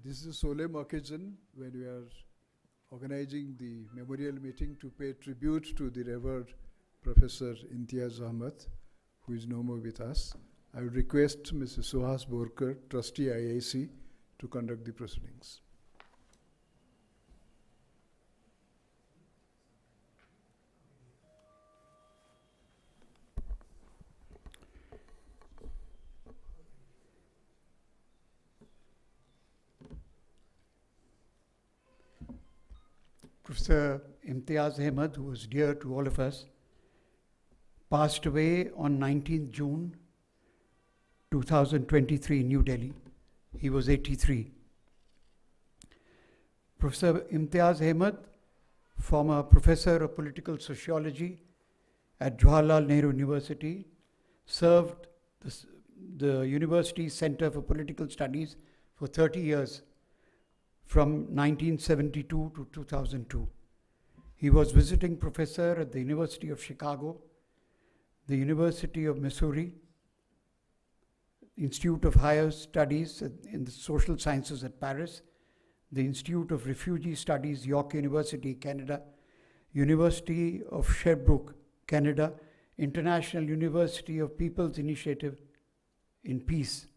This is a solemn occasion when we are organizing the memorial meeting to pay tribute to the revered Professor Imtiaz Ahmad, who is no more with us. I would request Mrs. Suhas Borkar, Trustee IIC, to conduct the proceedings. Professor Imtiaz Ahmad, who was dear to all of us, passed away on 19th June 2023 in New Delhi. He was 83. Professor Imtiaz Ahmad, former professor of political sociology at Jawaharlal Nehru University, served the University Center for Political Studies for 30 years, from 1972 to 2002. He was visiting professor at the University of Chicago, the University of Missouri, Institute of Higher Studies in the Social Sciences at Paris, the Institute of Refugee Studies, York University, Canada, University of Sherbrooke, Canada, International University of People's Initiative in Peace,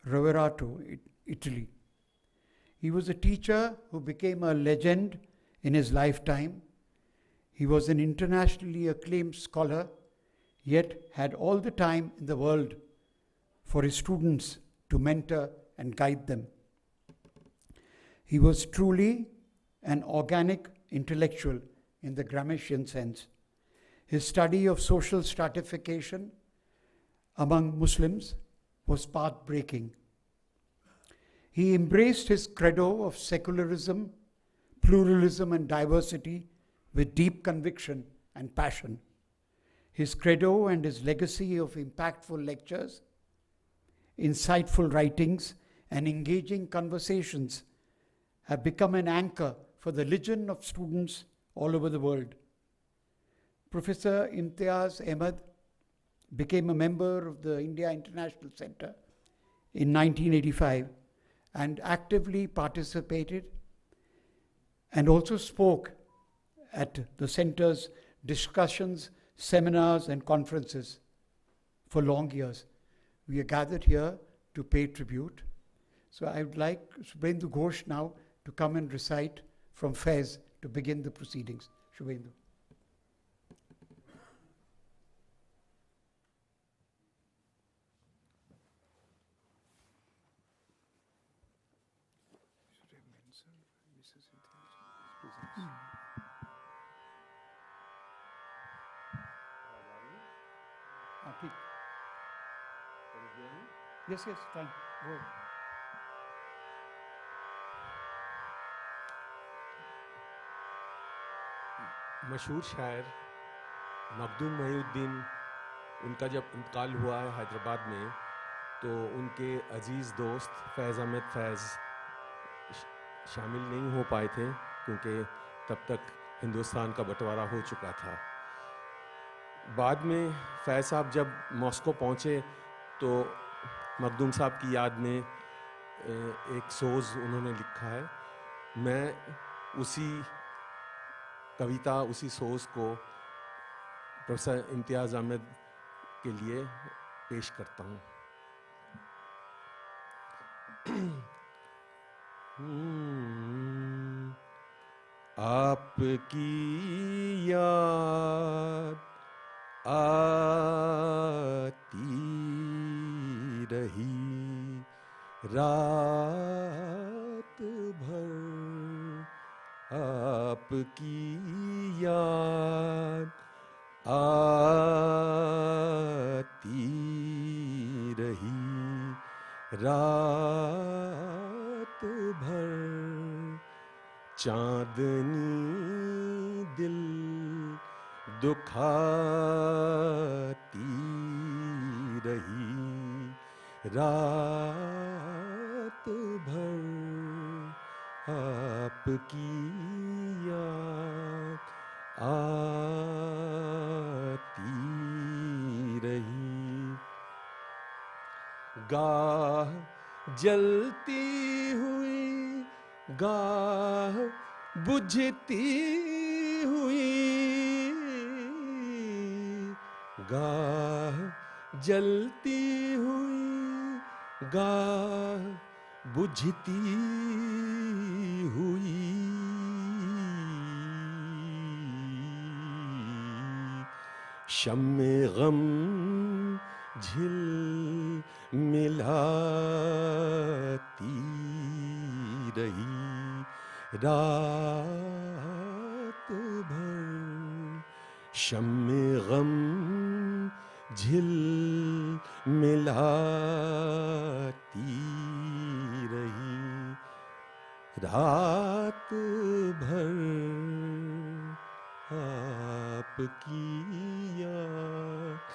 Roverato, Italy. He was a teacher who became a legend in his lifetime. He was an internationally acclaimed scholar, yet had all the time in the world for his students to mentor and guide them. He was truly an organic intellectual in the Gramscian sense. His study of social stratification among Muslims was path-breaking. He embraced his credo of secularism, pluralism, and diversity with deep conviction and passion. His credo and his legacy of impactful lectures, insightful writings, and engaging conversations have become an anchor for the legion of students all over the world. Professor Imtiaz Ahmad became a member of the India International Center in 1985 and actively participated and also spoke at the center's discussions, seminars, and conferences for long years. We are gathered here to pay tribute. So I would like Shubhendu Ghosh now to come and recite from Fez to begin the proceedings. Shubhendu. Yes, fine. Go ahead. मशहूर शायर मखदूम मोहिउद्दीन, उनका जब इंतकाल हुआ है हैदराबाद में, तो उनके अजीज़ दोस्त फैज़ अहमद फैज़ शामिल नहीं हो पाए थे क्योंकि तब तक हिंदुस्तान का बंटवारा हो चुका था। बाद में फैज़ साहब जब मॉस्को पहुँचे तो मखदूम साहब की याद में एक सोज़ उन्होंने लिखा है। मैं उसी कविता, उसी सोज़ को प्रोफेसर इम्तियाज़ अहमद के लिए पेश करता हूँ। आपकी याद आती रही रात भर, आपकी याद आती रही रात भर, चांदनी दिल दुखाती रही रात भर, आपकी याद आती रही। गाह जलती हुई गाह बुझती हुई, गाह जलती हुई, गाह बुझती हुई, शम्मे गम झिल मिलाती रही रात भर, शम्मे गम झिल मिलाती रही रात भर, आपकी याद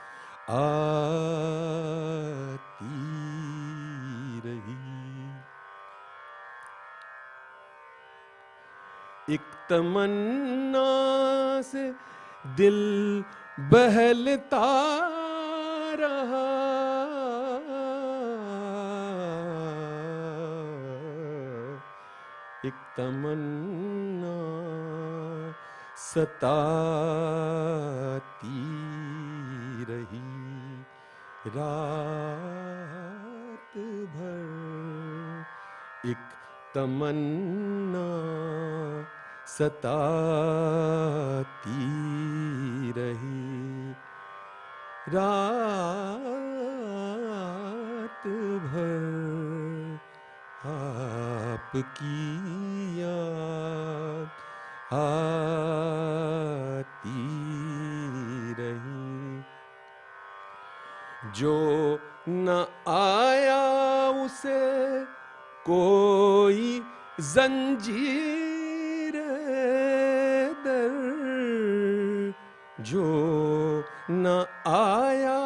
आती रही। एक तमन्ना से दिल बहलता रहा, एक तमन्ना सताती रही रात भर, एक तमन्ना सताती रही रात भर, आपकी याद आती रही। जो न आया उसे कोई जंजीर दर, जो न आया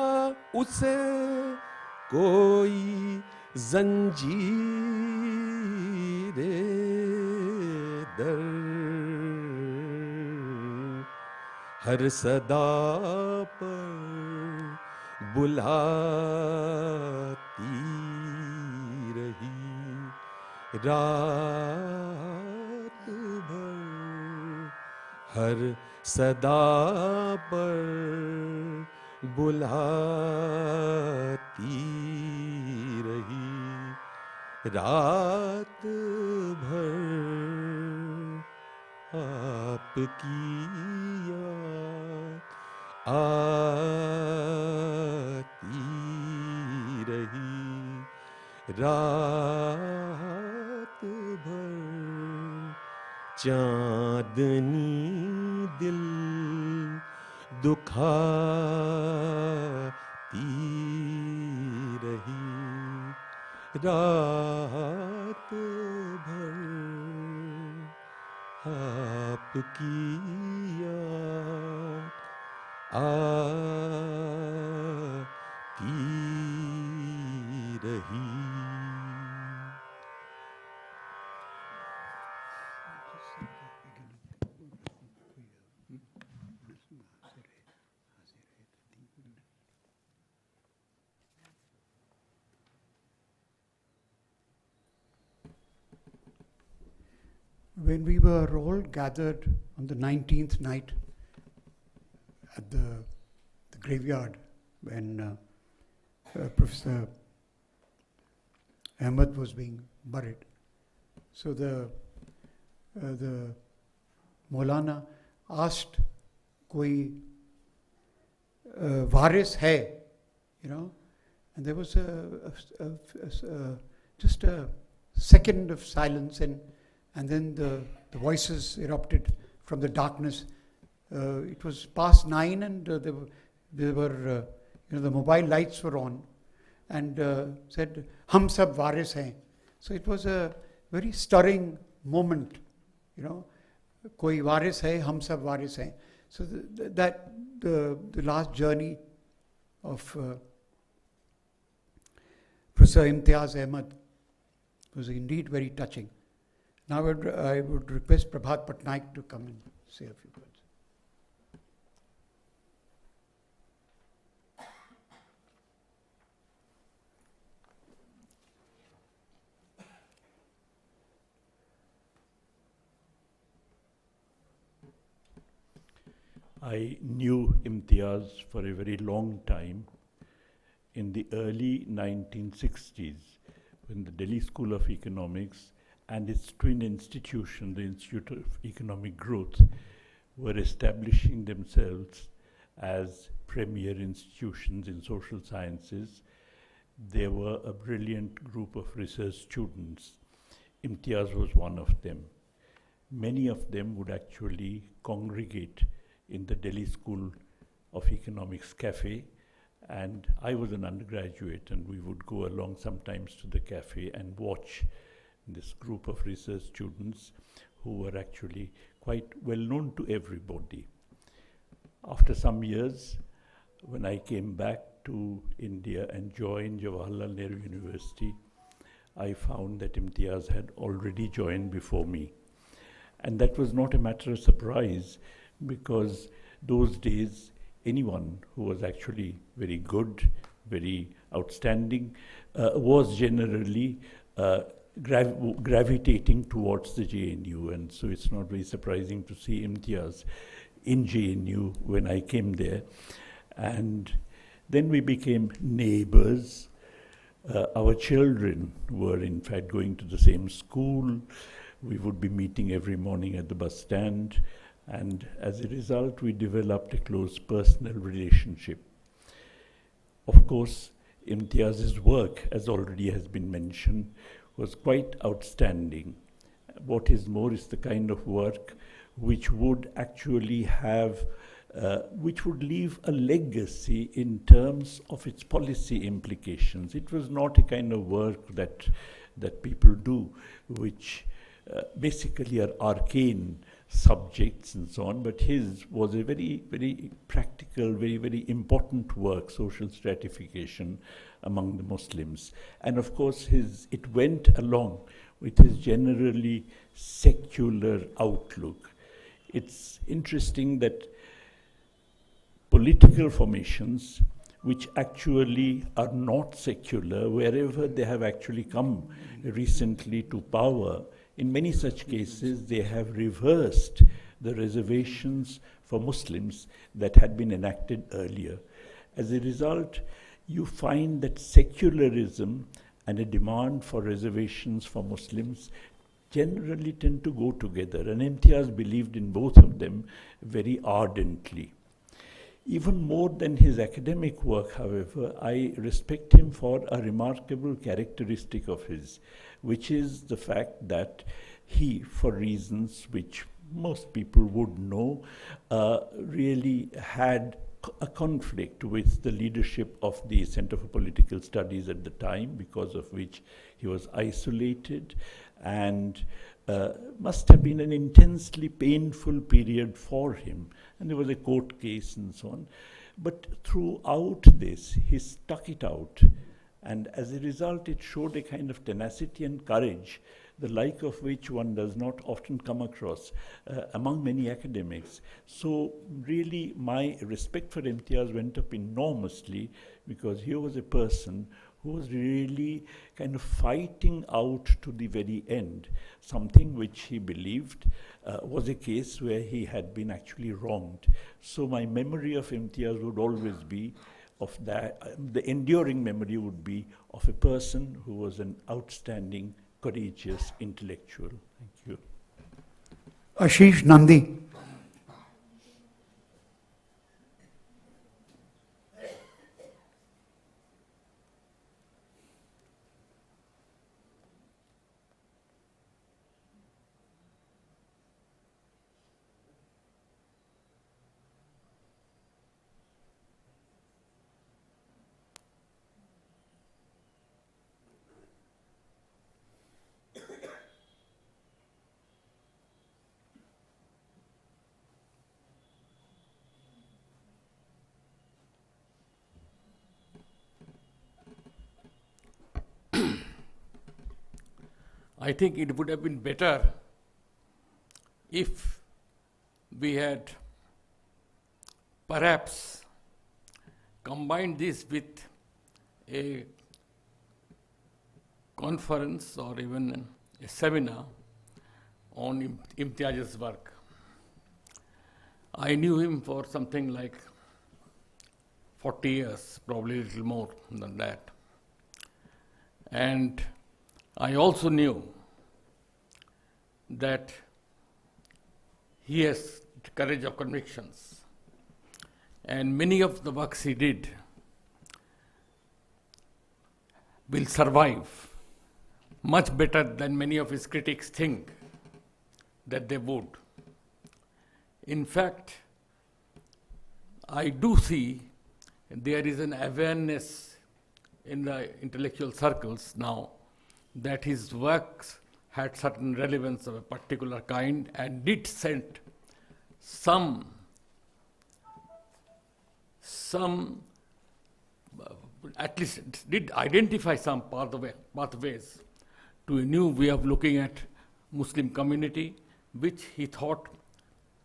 उसे कोई जंजीर दर, हर सदा पर बुलाती रही रात भर, हर सदा पर बुलाती रही रात भर, आपकी याद आती रही रात भर, चांदनी दिल दुखाती रही रात भर, आपकी याद आती रही। When we were all gathered on the 19th night at the graveyard, when Professor Ahmad was being buried, so the Maulana asked, "Koi varis hai?" You know, and there was just a second of silence, and then the voices erupted from the darkness. It was past 9, and there were the mobile lights were on, and said, "Hum sab varis hain." So it was a very stirring moment, you know. Koi varis hai, hum sab varis hain. So the last journey of Professor Imtiaz Ahmad was indeed very touching. Now I would request Prabhat Patnaik to come and say a few words. I knew Imtiaz for a very long time. In the early 1960s, when the Delhi School of Economics and its twin institution, the Institute of Economic Growth, were establishing themselves as premier institutions in social sciences, there were a brilliant group of research students. Imtiaz was one of them. Many of them would actually congregate in the Delhi School of Economics cafe, and I was an undergraduate, and we would go along sometimes to the cafe and watch this group of research students who were actually quite well known to everybody. After some years, when I came back to India and joined Jawaharlal Nehru University, I found that Imtiaz had already joined before me. And that was not a matter of surprise, because those days, anyone who was actually very good, very outstanding, was generally gravitating towards the JNU. And so it's not very surprising to see Imtiaz in JNU when I came there. And then we became neighbors. Our children were in fact going to the same school. We would be meeting every morning at the bus stand. And as a result, we developed a close personal relationship. Of course, Imtiaz's work, as already has been mentioned, was quite outstanding. What is more is the kind of work which would actually have, which would leave a legacy in terms of its policy implications. It was not a kind of work that people do, which basically are arcane subjects and so on, but his was a very, very practical, very, very important work, social stratification among the Muslims. And of course, it went along with his generally secular outlook. It's interesting that political formations, which actually are not secular, wherever they have actually come recently to power, in many such cases, they have reversed the reservations for Muslims that had been enacted earlier. As a result, you find that secularism and a demand for reservations for Muslims generally tend to go together, and Imtiaz believed in both of them very ardently. Even more than his academic work, however, I respect him for a remarkable characteristic of his, which is the fact that he, for reasons which most people would know, really had a conflict with the leadership of the Center for Political Studies at the time, because of which he was isolated, and must have been an intensely painful period for him. And there was a court case and so on. But throughout this, he stuck it out. And as a result, it showed a kind of tenacity and courage, the like of which one does not often come across among many academics. So really, my respect for Imtiaz went up enormously, because he was a person who was really kind of fighting out to the very end, something which he believed was a case where he had been actually wronged. So my memory of Imtiaz would always be of that, the enduring memory would be of a person who was an outstanding, courageous intellectual. Thank you. Ashish Nandi. I think it would have been better if we had perhaps combined this with a conference or even a seminar on Imtiaz's work. I knew him for something like 40 years, probably a little more than that. And I also knew that he has the courage of convictions. And many of the works he did will survive much better than many of his critics think that they would. In fact, I do see there is an awareness in the intellectual circles now that his works had certain relevance of a particular kind and did send some at least did identify some pathways to a new way of looking at Muslim community, which he thought,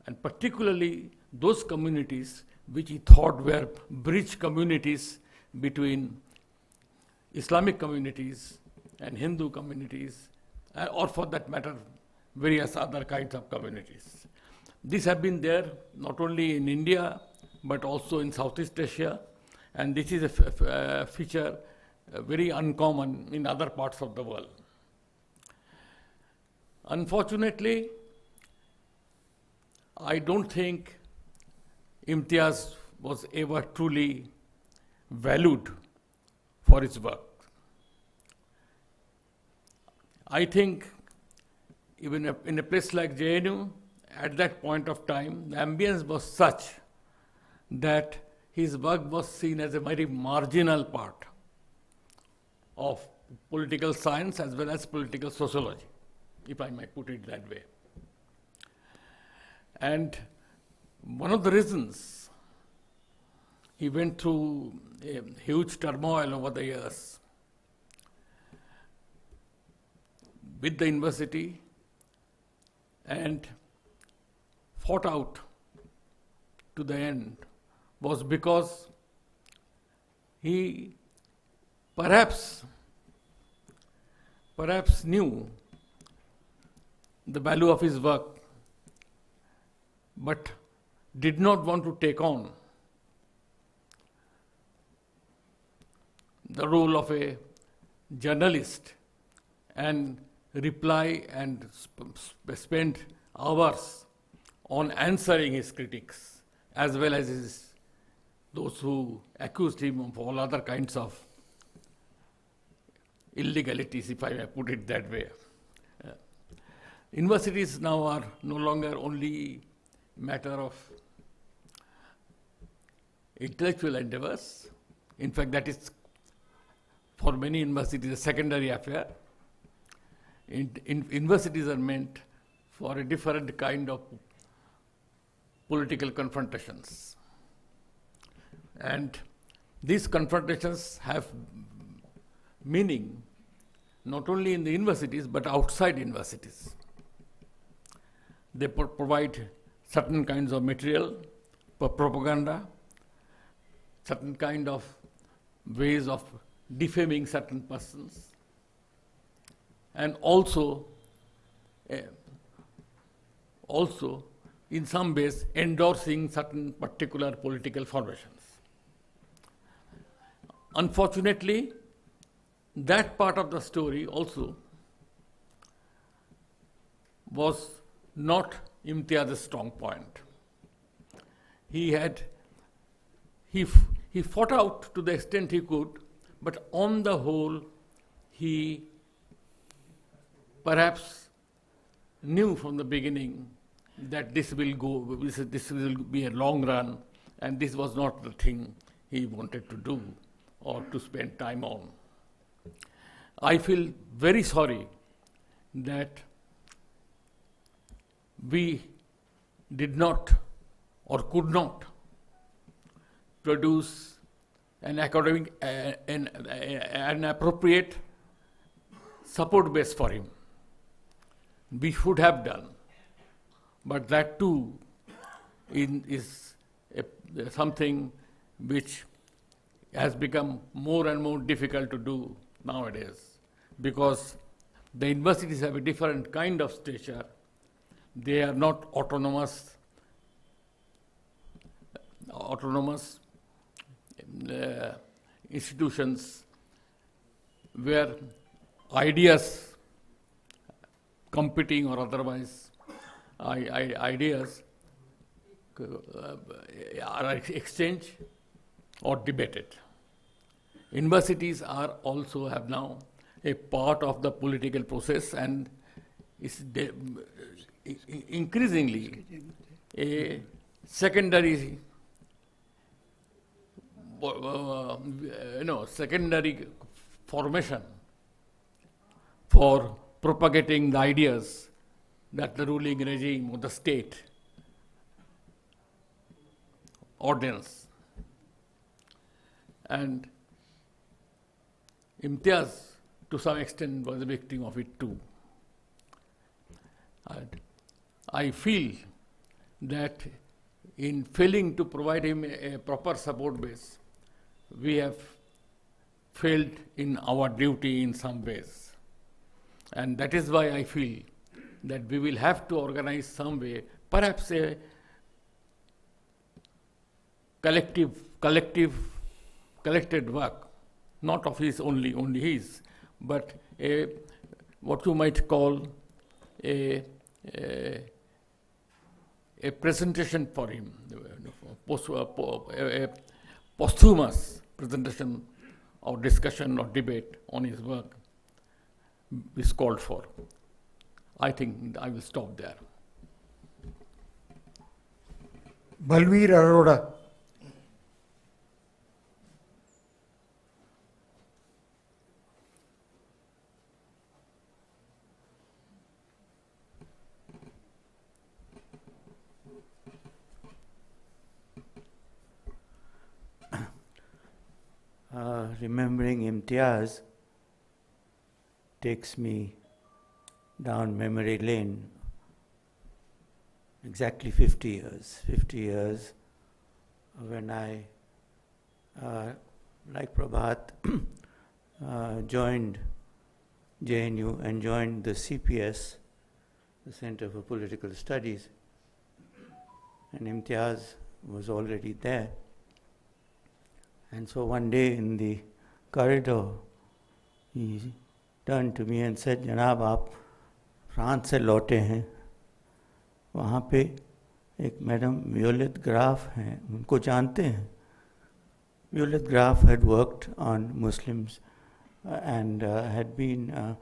and particularly those communities which he thought were bridge communities between Islamic communities and Hindu communities, or for that matter, various other kinds of communities. These have been there not only in India, but also in Southeast Asia, and this is a feature very uncommon in other parts of the world. Unfortunately, I don't think Imtiaz was ever truly valued for his work. I think even in a place like JNU, at that point of time, the ambience was such that his work was seen as a very marginal part of political science as well as political sociology, if I might put it that way. And one of the reasons he went through a huge turmoil over the years with the university and fought out to the end was because he perhaps knew the value of his work, but did not want to take on the role of a journalist and reply and spend hours on answering his critics, as well as those who accused him of all other kinds of illegalities, if I may put it that way. Universities now are no longer only matter of intellectual endeavors. In fact, that is for many universities a secondary affair. Universities are meant for a different kind of political confrontations. And these confrontations have meaning not only in the universities but outside universities. They provide certain kinds of material for propaganda, certain kind of ways of defaming certain persons, and also in some ways endorsing certain particular political formations. Unfortunately, that part of the story also was not Imtiaz's strong point. He fought out to the extent he could, but on the whole, he perhaps knew from the beginning that this will be a long run, and this was not the thing he wanted to do or to spend time on. I feel very sorry that we did not or could not produce an academic, an appropriate support base for him. We should have done, but that too is something which has become more and more difficult to do nowadays, because the universities have a different kind of stature. They are not autonomous autonomous institutions where ideas, competing or otherwise, ideas are exchanged or debated. Universities are also have now a part of the political process and is increasingly a secondary, secondary formation for propagating the ideas that the ruling regime or the state orders. And Imtiaz, to some extent, was a victim of it too. And I feel that in failing to provide him a proper support base, we have failed in our duty in some ways. And that is why I feel that we will have to organize some way, perhaps a collected work, not of his only his, but a what you might call a presentation for him, a posthumous presentation or discussion or debate on his work is called for. I think I will stop there. Balveer Arora. Remembering Imtiaz takes me down memory lane exactly 50 years. 50 years when I, like Prabhat, joined JNU and joined the CPS, the Center for Political Studies, and Imtiaz was already there. And so one day in the corridor, he turned to me and said, "Janab, aap France से लौटे हैं, वहाँ पे एक madam violet graph हैं, उनको जानते हैं?" Violette Graf had worked on Muslims and had been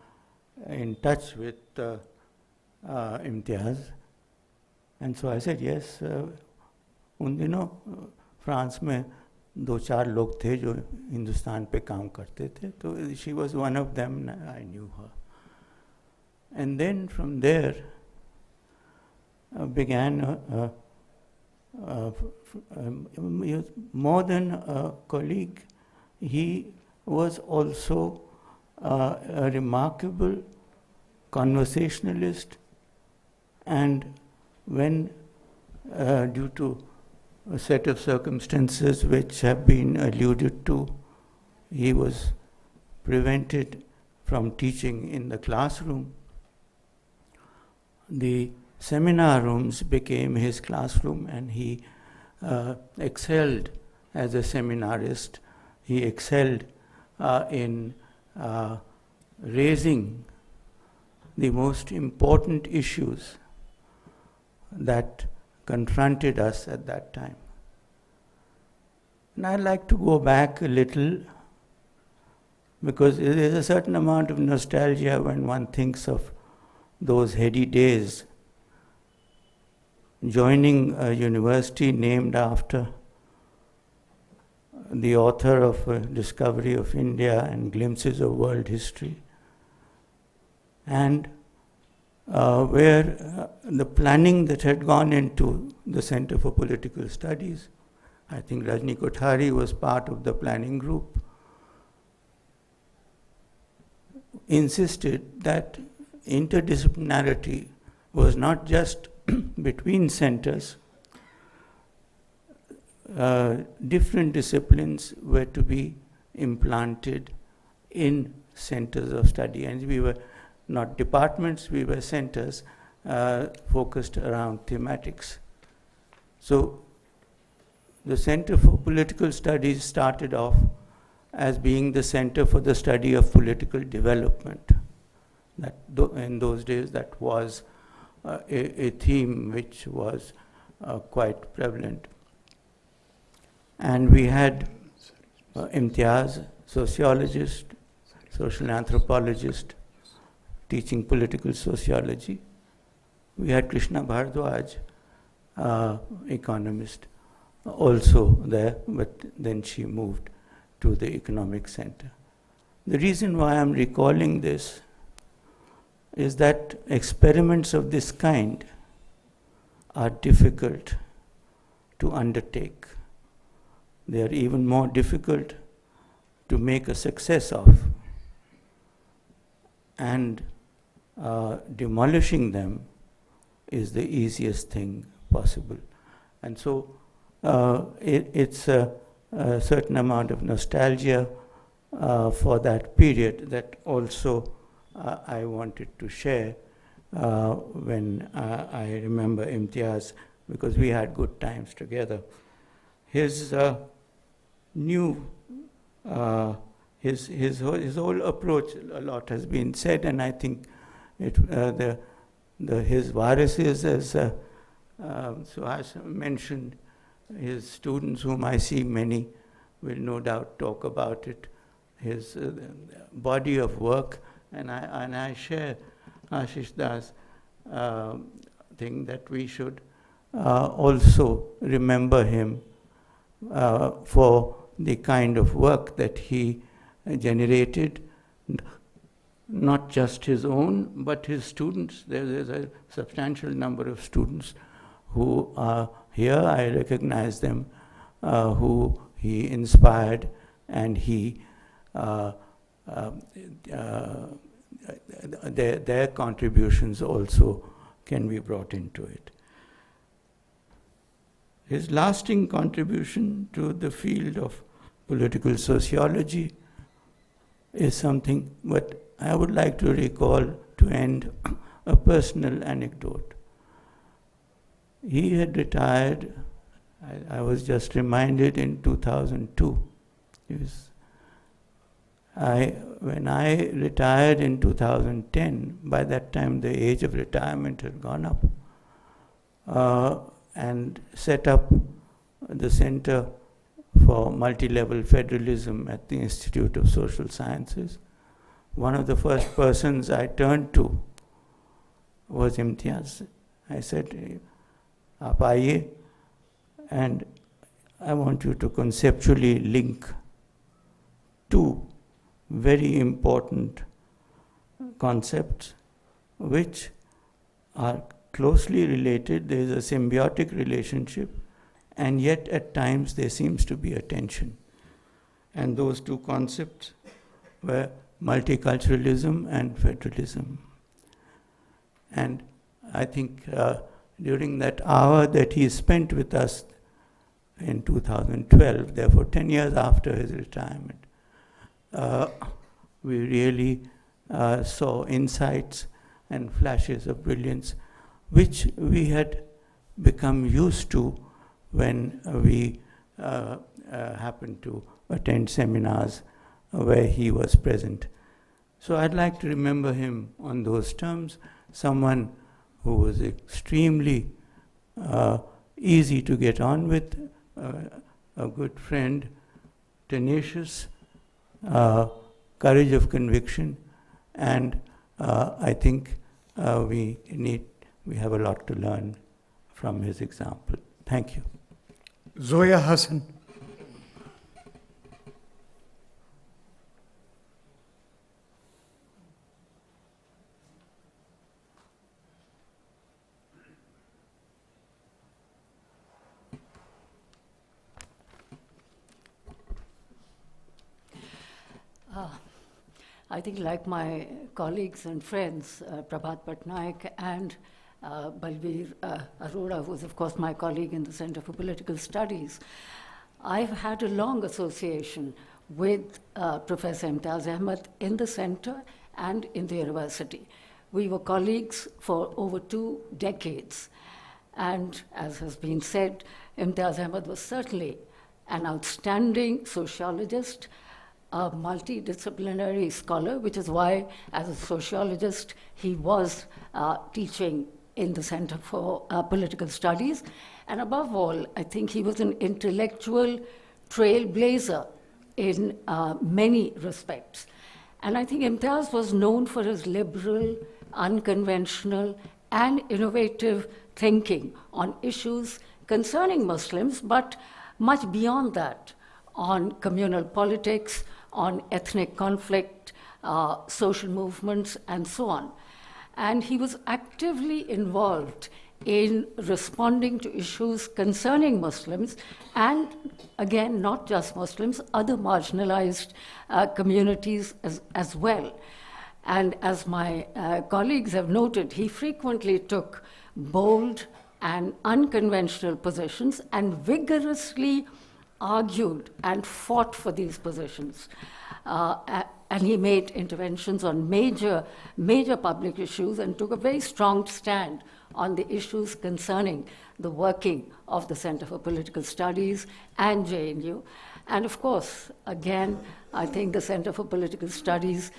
in touch with Imtiaz. And so I said, yes, उन दिनों फ्रांस में 2-4 लोग थे जो हिंदुस्तान पे काम करते थे, तो she was one of them, I knew her. And then from there began more than a colleague, he was also a remarkable conversationalist, and when due to a set of circumstances which have been alluded to, he was prevented from teaching in the classroom, the seminar rooms became his classroom, and he excelled as a seminarist. He excelled in raising the most important issues that confronted us at that time. And I'd like to go back a little, because there is a certain amount of nostalgia when one thinks of those heady days, joining a university named after the author of Discovery of India and Glimpses of World History, and where the planning that had gone into the Center for Political Studies, I think Rajni Kothari was part of the planning group, insisted that interdisciplinarity was not just between centers. Different disciplines were to be implanted in centers of study, and we were not departments, we were centers focused around thematics. So the Center for Political Studies started off as being the Center for the Study of Political Development. That in those days, that was a theme which was quite prevalent. And we had Imtiaz, sociologist, social anthropologist, teaching political sociology. We had Krishna Bhardwaj, economist, also there, but then she moved to the economic center. The reason why I'm recalling this is that experiments of this kind are difficult to undertake. They are even more difficult to make a success of. And demolishing them is the easiest thing possible. And so it's a certain amount of nostalgia for that period that also I wanted to share when I remember Imtiaz, because we had good times together. His his whole approach, a lot has been said, and I think his varices, as Suhas mentioned, his students, whom I see many, will no doubt talk about it. His body of work, and I share Ashish Das' thing that we should also remember him for the kind of work that he generated, not just his own, but his students. There's a substantial number of students who are here, I recognize them, who he inspired, and he their contributions also can be brought into it. His lasting contribution to the field of political sociology is something, but I would like to recall, to end, a personal anecdote. He had retired, I was just reminded, in 2002. When I retired in 2010, by that time the age of retirement had gone up, and set up the Center for Multi-Level Federalism at the Institute of Social Sciences. One of the first persons I turned to was Imtiaz. I said, "Aap aaiye, and I want you to conceptually link two very important concepts which are closely related. There is a symbiotic relationship, and yet at times there seems to be a tension. And those two concepts were multiculturalism and federalism. And I think during that hour that he spent with us in 2012, therefore 10 years after his retirement, we really saw insights and flashes of brilliance which we had become used to when we happened to attend seminars where he was present. So I'd like to remember him on those terms, someone who was extremely easy to get on with, a good friend, tenacious, courage of conviction, and I think we have a lot to learn from his example. Thank you. Zoya Hassan. I think, like my colleagues and friends, Prabhat Patnaik and Balbir Arora, who is of course my colleague in the Center for Political Studies, I've had a long association with Professor Imtiaz Ahmad in the center and in the university. We were colleagues for over 2 decades. And as has been said, Imtiaz Ahmad was certainly an outstanding sociologist, a multidisciplinary scholar, which is why, as a sociologist, he was teaching in the Center for Political Studies. And above all, I think he was an intellectual trailblazer in many respects. And I think Imtiaz was known for his liberal, unconventional, and innovative thinking on issues concerning Muslims, but much beyond that, on communal politics, on ethnic conflict, social movements, and so on. And he was actively involved in responding to issues concerning Muslims, and again, not just Muslims, other marginalized communities as well. And as my colleagues have noted, he frequently took bold and unconventional positions and vigorously argued and fought for these positions. And he made interventions on major public issues and took a very strong stand on the issues concerning the working of the Center for Political Studies and JNU. And of course, again, I think the Center for Political Studies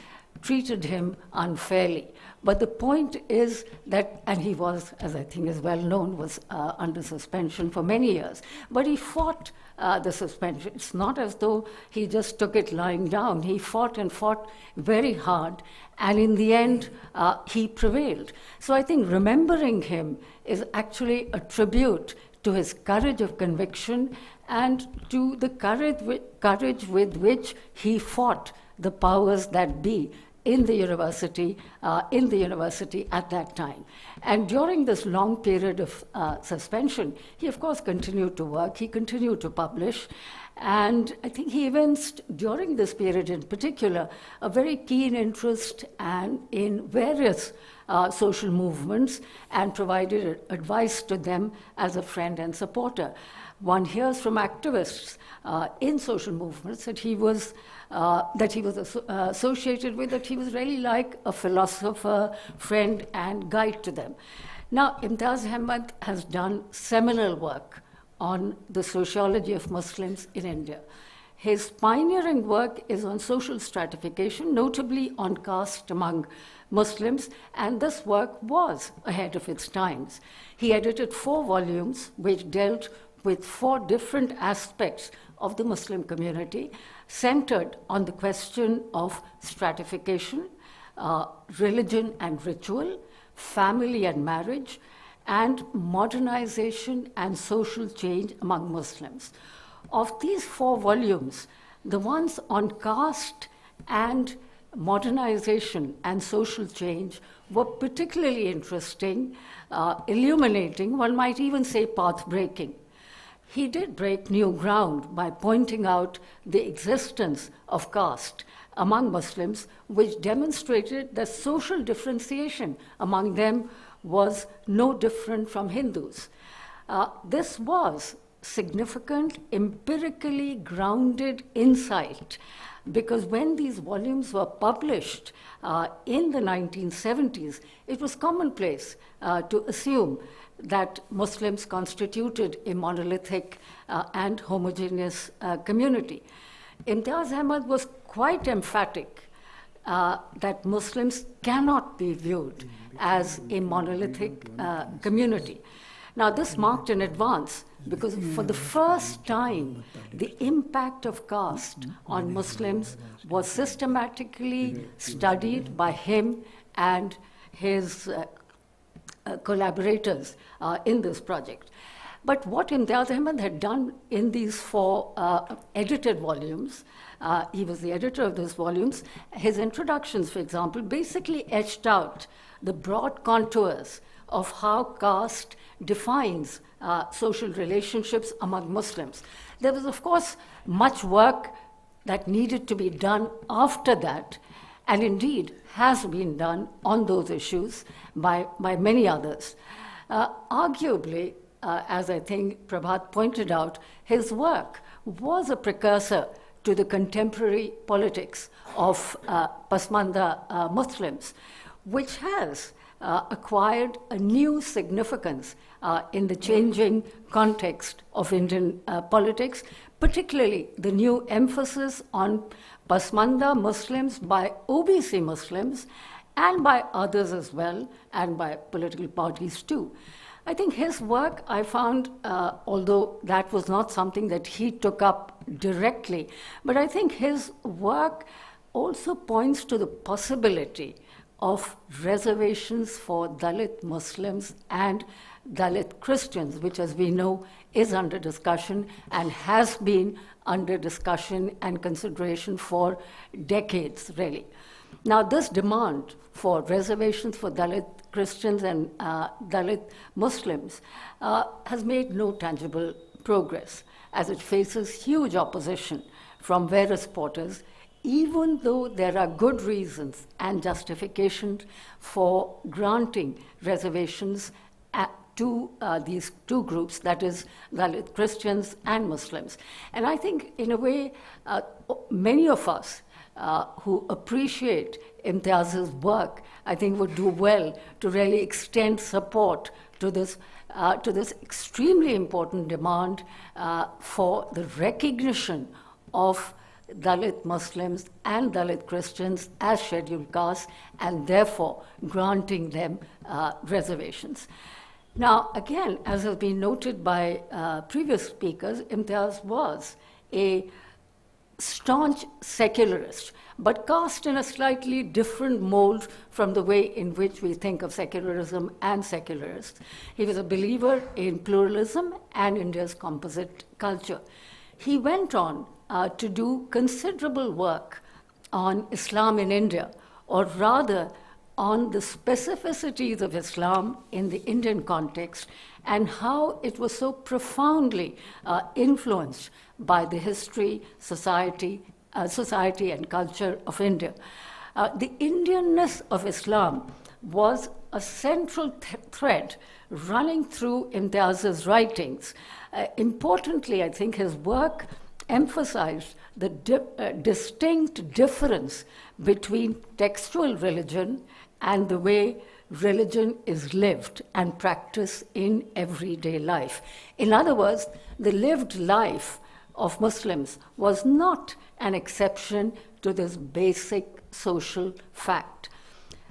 treated him unfairly. But the point is that, and he was, as I think is well known, was under suspension for many years. But he fought the suspension. It's not as though he just took it lying down. He fought and fought very hard, and in the end, he prevailed. So I think remembering him is actually a tribute to his courage of conviction and to the courage with which he fought the powers that be in the university at that time. And during this long period of suspension, he of course continued to work, he continued to publish, and I think he evinced during this period in particular a very keen interest in various social movements and provided advice to them as a friend and supporter. One hears from activists in social movements that he was associated with, that he was really like a philosopher, friend, and guide to them. Now, Imtiaz Ahmad has done seminal work on the sociology of Muslims in India. His pioneering work is on social stratification, notably on caste among Muslims, and this work was ahead of its times. He edited 4 volumes which dealt with 4 different aspects of the Muslim community, centered on the question of stratification, religion and ritual, family and marriage, and modernization and social change among Muslims. Of these 4 volumes, the ones on caste and modernization and social change were particularly interesting, illuminating, one might even say path-breaking. He did break new ground by pointing out the existence of caste among Muslims, which demonstrated that social differentiation among them was no different from Hindus. This was significant, empirically grounded insight, because when these volumes were published in the 1970s, it was commonplace to assume that Muslims constituted a monolithic and homogeneous community. Imtiaz Ahmad was quite emphatic that Muslims cannot be viewed as a monolithic community. Now, this marked an advance because for the first time, the impact of caste on Muslims was systematically studied by him and his collaborators in this project. But what Imtiaz Ahmad had done in these 4 edited volumes, he was the editor of those volumes, his introductions, for example, basically etched out the broad contours of how caste defines social relationships among Muslims. There was, of course, much work that needed to be done after that, and indeed has been done on those issues by many others. Arguably, as I think Prabhat pointed out, his work was a precursor to the contemporary politics of Pasmanda Muslims, which has acquired a new significance in the changing context of Indian politics, particularly the new emphasis on Pasmanda Muslims by OBC Muslims and by others as well, and by political parties too. I think his work, I found, although that was not something that he took up directly, but I think his work also points to the possibility of reservations for Dalit Muslims and Dalit Christians, which, as we know, is under discussion and has been under discussion and consideration for decades, really. Now, this demand for reservations for Dalit Christians and Dalit Muslims has made no tangible progress, as it faces huge opposition from various quarters, even though there are good reasons and justifications for granting reservations to these two groups, that is, Dalit Christians and Muslims. And I think, in a way, many of us who appreciate Imtiaz's work, I think, would do well to really extend support to this extremely important demand for the recognition of Dalit Muslims and Dalit Christians as scheduled castes, and therefore granting them reservations. Now, again, as has been noted by previous speakers, Imtiaz was a staunch secularist, but cast in a slightly different mold from the way in which we think of secularism and secularists. He was a believer in pluralism and India's composite culture. He went on to do considerable work on Islam in India, or rather on the specificities of Islam in the Indian context and how it was so profoundly influenced by the history, society and culture of India. The Indianness of Islam was a central thread running through Imtiaz's writings. Importantly, I think his work emphasized the distinct difference between textual religion and the way religion is lived and practiced in everyday life. In other words, the lived life of Muslims was not an exception to this basic social fact.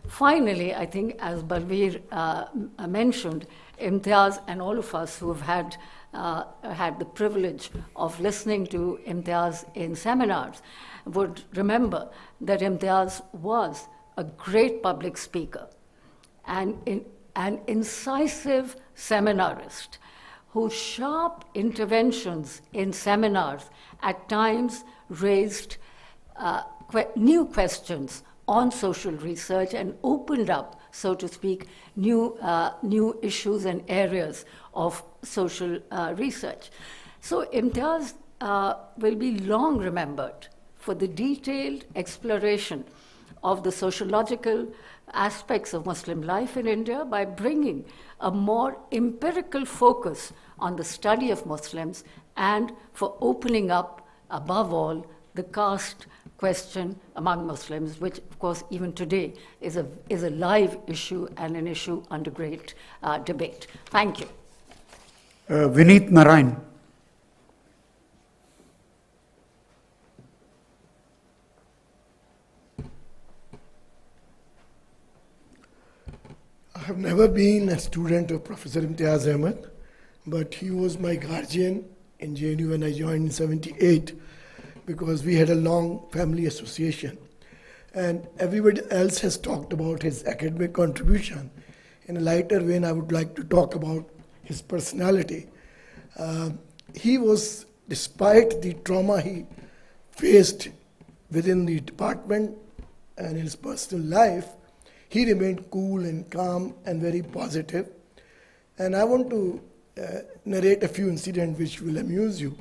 Finally, I think, as Balveer mentioned, Imtiaz and all of us who have had the privilege of listening to Imtiaz in seminars would remember that Imtiaz was a great public speaker and an incisive seminarist whose sharp interventions in seminars at times raised new questions on social research and opened up, so to speak, new issues and areas of social research. So Imtiaz will be long remembered for the detailed exploration of the sociological aspects of Muslim life in India by bringing a more empirical focus on the study of Muslims and for opening up, above all, the caste question among Muslims, which, of course, even today is a live issue and an issue under great debate. Thank you. Vineet Narayan. I have never been a student of Professor Imtiaz Ahmad, but he was my guardian in JNU when I joined in '78, because we had a long family association. And everybody else has talked about his academic contribution. In a lighter vein, I would like to talk about his personality. He was, despite the trauma he faced within the department and in his personal life, he remained cool and calm and very positive. And I want to narrate a few incidents which will amuse you.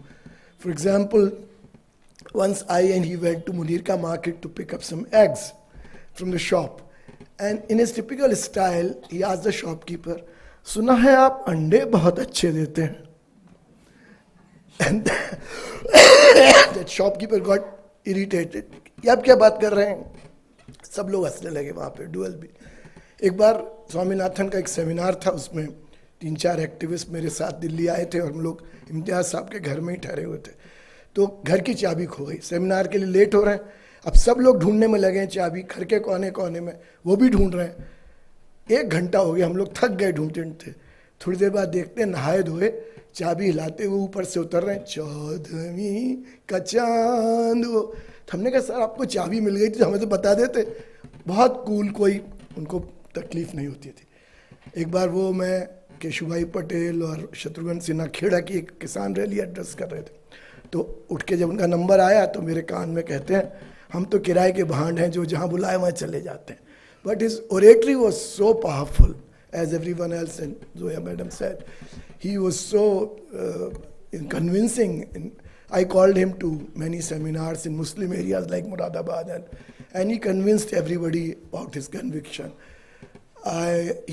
For example, once I and he went to Munirka market to pick up some eggs from the shop. And in his typical style, he asked the shopkeeper, "Suna hai aap ande bahut achhe dete hain?" And that shopkeeper got irritated. "Ye aap kya baat kar rahe hain?" सब लोग हंसने लगे वहाँ पे, dual भी. एक बार स्वामीनाथन का एक सेमिनार था, उसमें 3-4 एक्टिविस्ट मेरे साथ दिल्ली आए थे और हम लोग इम्तियाज़ साहब के घर में ही ठहरे हुए थे। तो घर की चाबी खो गई, सेमिनार के लिए लेट हो रहे हैं, अब सब लोग ढूंढने में लगे हैं चाबी, घर के कोने कोने में, वो भी ढूंढ रहे हैं। 1 घंटा हो गया, हम लोग थक गए ढूंढते ढूंढते। थोड़ी देर बाद देखते हैं नहाए धोए चाबी हिलाते हुए ऊपर से उतर रहे हैं, 14वीं का चांद वो। तो हमने कहा सर आपको चाबी मिल गई थी तो हमें तो बता देते। बहुत कूल, कोई उनको तकलीफ नहीं होती थी। एक बार वो मैं केशुभाई पटेल और शत्रुघ्न सिन्हा खेड़ा की एक किसान रैली एड्रेस कर रहे थे, तो उठ के जब उनका नंबर आया तो मेरे कान में कहते हैं हम तो किराए के भांड हैं जो जहाँ बुलाए वहाँ चले जाते हैं। But his oratory was so powerful as everyone else, and Zoya madam said, he was so convincing. I called him to many seminars in Muslim areas like Muradabad, and he convinced everybody about his conviction.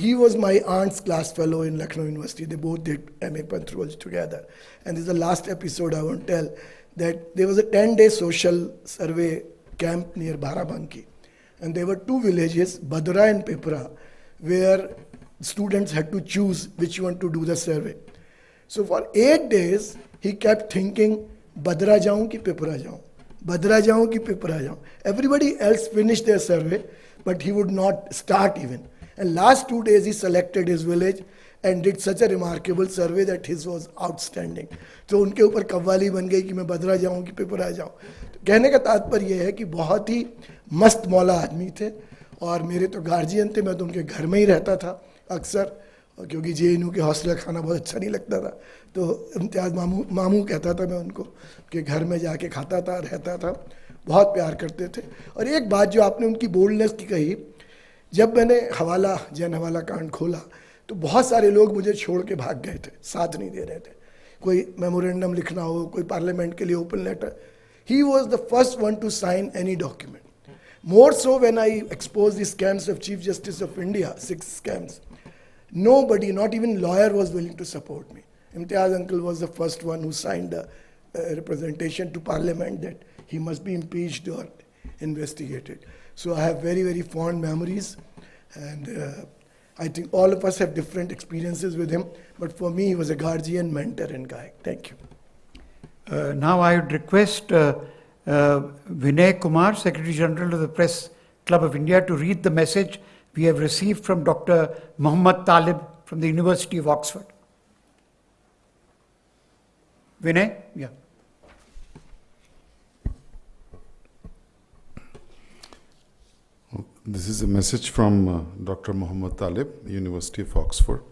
He was my aunt's class fellow in Lucknow University. They both did MA Pantroj together. And this is the last episode I want to tell, that there was a 10-day social survey camp near Barabanki. And there were 2 villages, Badra and Pipra, where students had to choose which one to do the survey. So for 8 days, he kept thinking, Badra jaun ki Pipra jaun, Badra jaun ki Pipra jaun. Everybody else finished their survey, but he would not start even. And last 2 days, he selected his village and did such a remarkable survey that his was outstanding. So उनके ऊपर कव्वाली बन गई कि मैं बदरा जाऊं कि पिपरा जाऊं। तो कहने का तात्पर्य यह है कि बहुत ही मस्त मौला आदमी थे, और मेरे तो गार्जियन थे, मैं तो उनके घर में ही रहता था अक्सर, क्योंकि JNU के हॉस्टल का खाना बहुत अच्छा नहीं लगता था, तो इम्तियाज़ मामू कहता था मैं उनको, कि घर में जाके खाता था, रहता था, बहुत प्यार करते थे। और एक बात जो आपने उनकी बोल्डनेस की कही, जब मैंने हवाला जैन हवाला कांड खोला तो बहुत सारे लोग मुझे छोड़ के भाग गए थे, साथ नहीं दे रहे थे। कोई मेमोरेंडम लिखना हो, कोई पार्लियामेंट के लिए open letter, he was the first one to sign any document. More so when I exposed the scams of Chief Justice of India, 6 scams. Nobody, not even lawyer, was willing to support me. Imtiaz uncle was the first one who signed a representation to Parliament that he must be impeached or investigated. So I have very, very fond memories, and I think all of us have different experiences with him, but for me he was a guardian, mentor and guide. Thank you. Now I would request Vinay Kumar, Secretary General of the Press Club of India, to read the message we have received from Dr. Muhammad Talib from the University of Oxford. Vinay? Yeah. This is a message from Dr. Muhammad Talib, University of Oxford.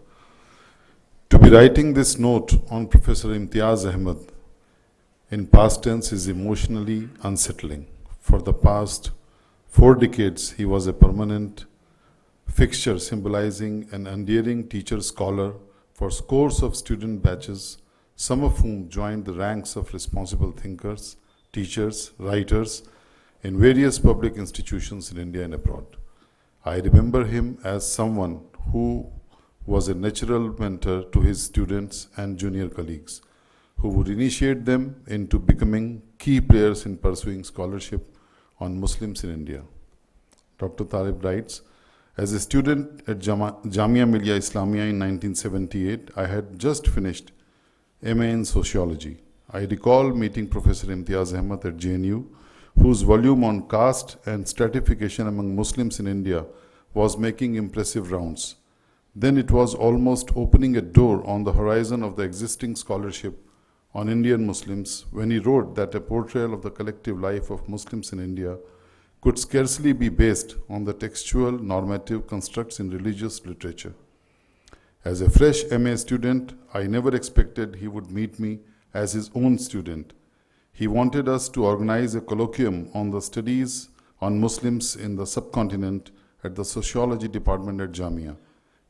To be writing this note on Professor Imtiaz Ahmad in past tense is emotionally unsettling. For the past 4 decades, he was a permanent fixture symbolizing an endearing teacher-scholar for scores of student batches, some of whom joined the ranks of responsible thinkers, teachers, writers in various public institutions in India and abroad. I remember him as someone who was a natural mentor to his students and junior colleagues, who would initiate them into becoming key players in pursuing scholarship on Muslims in India. Dr. Talib writes, as a student at Jamia Millia Islamia in 1978, I had just finished MA in sociology. I recall meeting Professor Imtiaz Ahmad at JNU, whose volume on caste and stratification among Muslims in India was making impressive rounds. Then it was almost opening a door on the horizon of the existing scholarship on Indian Muslims when he wrote that a portrayal of the collective life of Muslims in India could scarcely be based on the textual normative constructs in religious literature. As a fresh MA student, I never expected he would meet me as his own student. He wanted us to organize a colloquium on the studies on Muslims in the subcontinent at the sociology department at Jamia.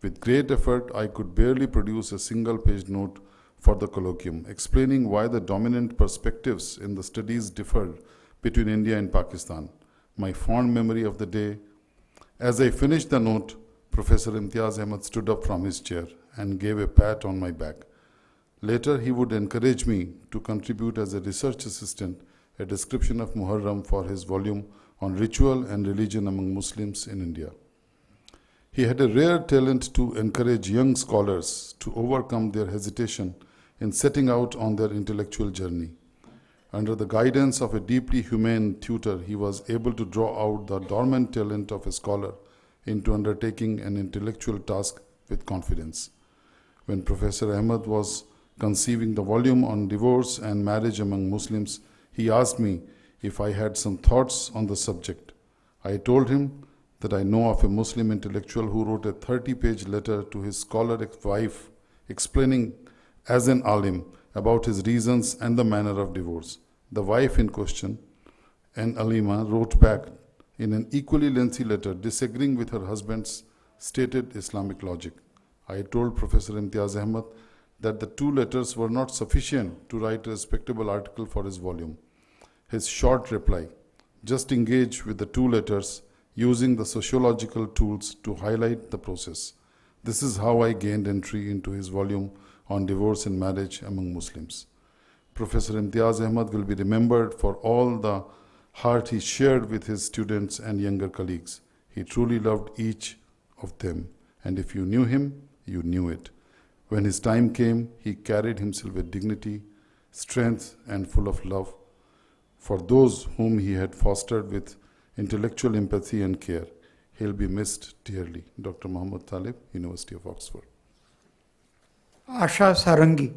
With great effort, I could barely produce a single-page note for the colloquium, explaining why the dominant perspectives in the studies differed between India and Pakistan. My fond memory of the day. As I finished the note, Professor Imtiaz Ahmad stood up from his chair and gave a pat on my back. Later, he would encourage me to contribute as a research assistant a description of Muharram for his volume on ritual and religion among Muslims in India. He had a rare talent to encourage young scholars to overcome their hesitation in setting out on their intellectual journey. Under the guidance of a deeply humane tutor, he was able to draw out the dormant talent of a scholar into undertaking an intellectual task with confidence. When Professor Ahmad was conceiving the volume on divorce and marriage among Muslims, he asked me if I had some thoughts on the subject. I told him that I know of a Muslim intellectual who wrote a 30-page letter to his scholar wife explaining as an alim about his reasons and the manner of divorce. The wife in question, an alima, wrote back in an equally lengthy letter disagreeing with her husband's stated Islamic logic. I told Professor Imtiaz Ahmad that the two letters were not sufficient to write a respectable article for his volume. His short reply, just engage with the two letters using the sociological tools to highlight the process. This is how I gained entry into his volume on divorce and marriage among Muslims. Professor Imtiaz Ahmad will be remembered for all the heart he shared with his students and younger colleagues. He truly loved each of them, and if you knew him, you knew it. When his time came, he carried himself with dignity, strength, and full of love for those whom he had fostered with intellectual empathy and care. He'll be missed dearly. Dr. Muhammad Talib, University of Oxford. Asha Sarangi.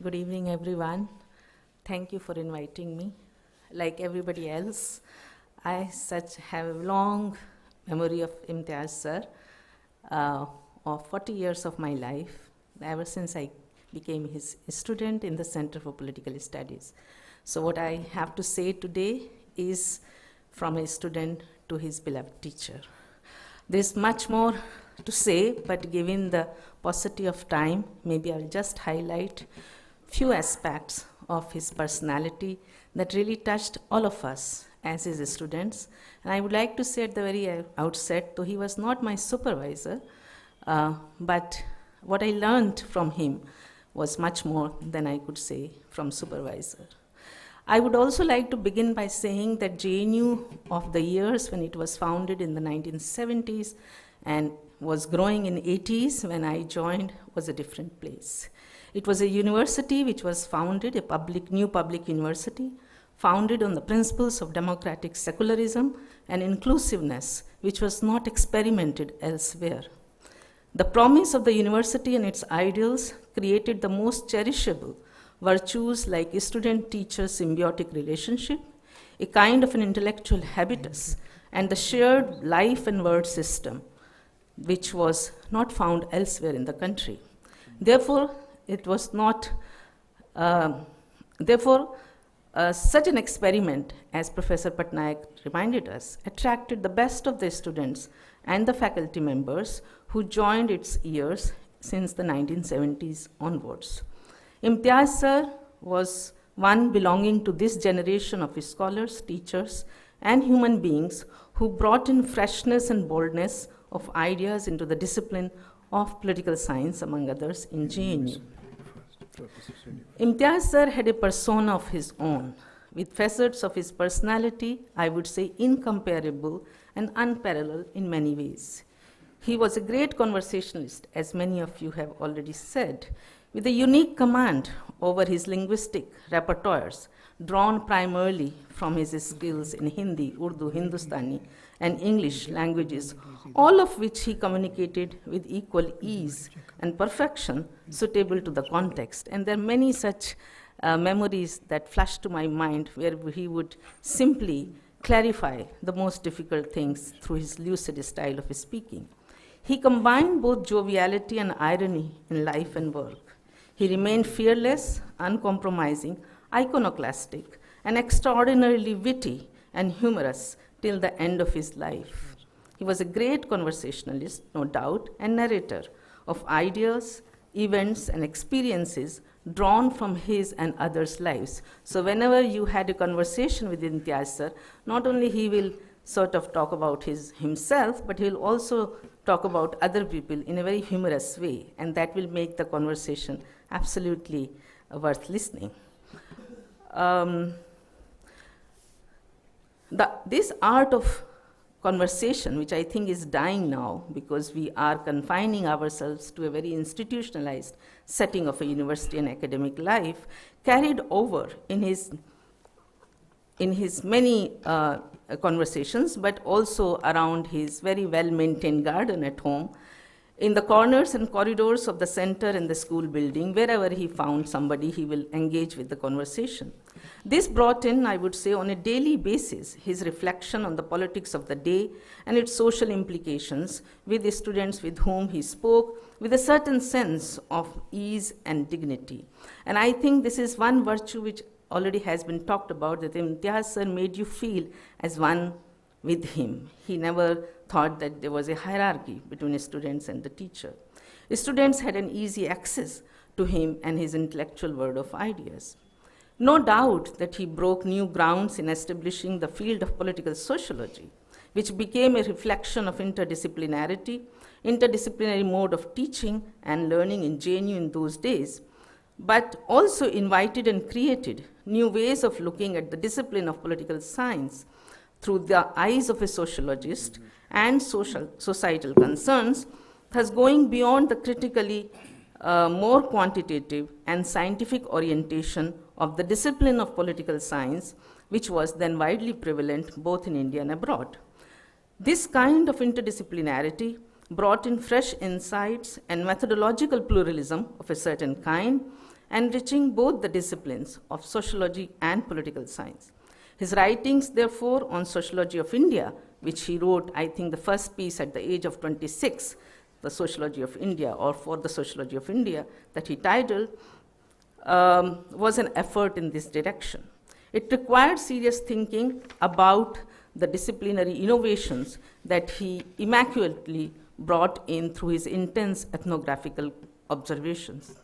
Good evening, everyone. Thank you for inviting me. Like everybody else, I have a long memory of Imtiaz sir, of 40 years of my life, ever since I became his student in the Center for Political Studies. So what I have to say today is from a student to his beloved teacher. There's much more to say, but given the paucity of time, maybe I'll just highlight few aspects of his personality that really touched all of us as his students. And I would like to say at the very outset, though he was not my supervisor, but what I learned from him was much more than I could say from supervisor. I would also like to begin by saying that JNU of the years when it was founded in the 1970s and was growing in 80s when I joined was a different place. It was a university which was founded, new public university, founded on the principles of democratic secularism and inclusiveness, which was not experimented elsewhere. The promise of the university and its ideals created the most cherishable virtues like student-teacher symbiotic relationship, a kind of an intellectual habitus, and the shared life and word system, which was not found elsewhere in the country. Therefore, it was not, such an experiment, as Professor Patnaik reminded us, attracted the best of the students and the faculty members who joined its years since the 1970s onwards. Imtiaz sir was one belonging to this generation of scholars, teachers, and human beings who brought in freshness and boldness of ideas into the discipline of political science, among others, in JNU. Imtiaz sir had a persona of his own, with facets of his personality, I would say, incomparable and unparalleled in many ways. He was a great conversationalist, as many of you have already said, with a unique command over his linguistic repertoires, drawn primarily from his skills in Hindi, Urdu, Hindustani, and English languages, all of which he communicated with equal ease and perfection suitable to the context. And there are many such memories that flash to my mind where he would simply clarify the most difficult things through his lucid style of speaking. He combined both joviality and irony in life and work. He remained fearless, uncompromising, iconoclastic, and extraordinarily witty and humorous till the end of his life. He was a great conversationalist, no doubt, and narrator of ideas, events, and experiences drawn from his and others' lives. So whenever you had a conversation with Imtiaz sir, not only he will sort of talk about himself, but he will also talk about other people in a very humorous way, and that will make the conversation absolutely worth listening. This art of conversation, which I think is dying now because we are confining ourselves to a very institutionalized setting of a university and academic life, carried over in his many conversations, but also around his very well-maintained garden at home, in the corners and corridors of the center and the school building. Wherever he found somebody, he will engage with the conversation. This brought in, I would say, on a daily basis, his reflection on the politics of the day and its social implications with the students with whom he spoke, with a certain sense of ease and dignity. And I think this is one virtue which already has been talked about, that Imtiaz sir made you feel as one with him. He never thought that there was a hierarchy between students and the teacher. Students had an easy access to him and his intellectual world of ideas. No doubt that he broke new grounds in establishing the field of political sociology, which became a reflection of interdisciplinary mode of teaching and learning in JNU in those days, but also invited and created new ways of looking at the discipline of political science through the eyes of a sociologist and societal concerns, thus going beyond the critically more quantitative and scientific orientation of the discipline of political science, which was then widely prevalent both in India and abroad. This kind of interdisciplinarity brought in fresh insights and methodological pluralism of a certain kind, enriching both the disciplines of sociology and political science. His writings, therefore, on sociology of India, which he wrote, I think, the first piece at the age of 26, the sociology of India, or for the sociology of India, that he titled, was an effort in this direction. It required serious thinking about the disciplinary innovations that he immaculately brought in through his intense ethnographical observations.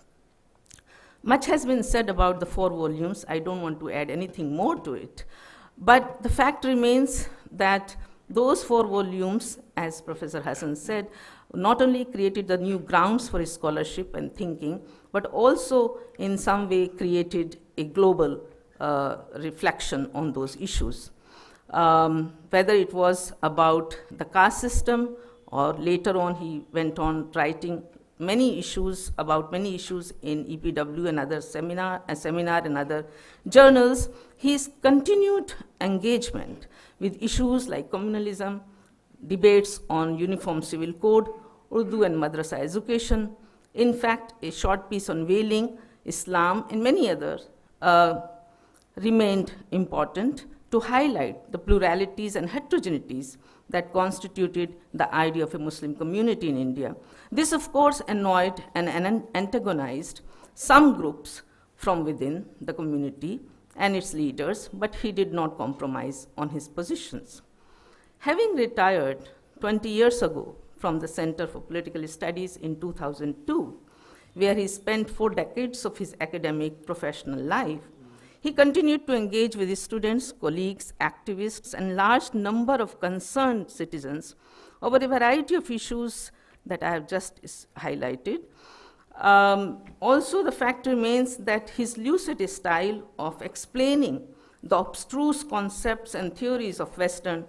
Much has been said about the 4 volumes. I don't want to add anything more to it. But the fact remains that those 4 volumes, as Professor Hassan said, not only created the new grounds for his scholarship and thinking, but also in some way created a global reflection on those issues. Whether it was about the caste system, or later on he went on writing many issues in EPW and other seminar and other journals, his continued engagement with issues like communalism, debates on uniform civil code, Urdu and madrasa education, in fact, a short piece on whaling, Islam, and many others remained important to highlight the pluralities and heterogeneities that constituted the idea of a Muslim community in India. This, of course, annoyed and antagonized some groups from within the community and its leaders, but he did not compromise on his positions. Having retired 20 years ago from the Center for Political Studies in 2002, where he spent 4 decades of his academic professional life, he continued to engage with his students, colleagues, activists, and large number of concerned citizens over a variety of issues that I have just highlighted. Also, the fact remains that his lucid style of explaining the abstruse concepts and theories of Western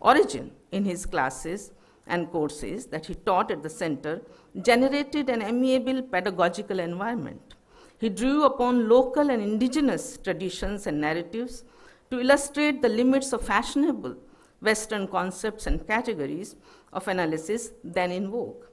origin in his classes and courses that he taught at the center generated an amiable pedagogical environment. He drew upon local and indigenous traditions and narratives to illustrate the limits of fashionable Western concepts and categories of analysis then in vogue.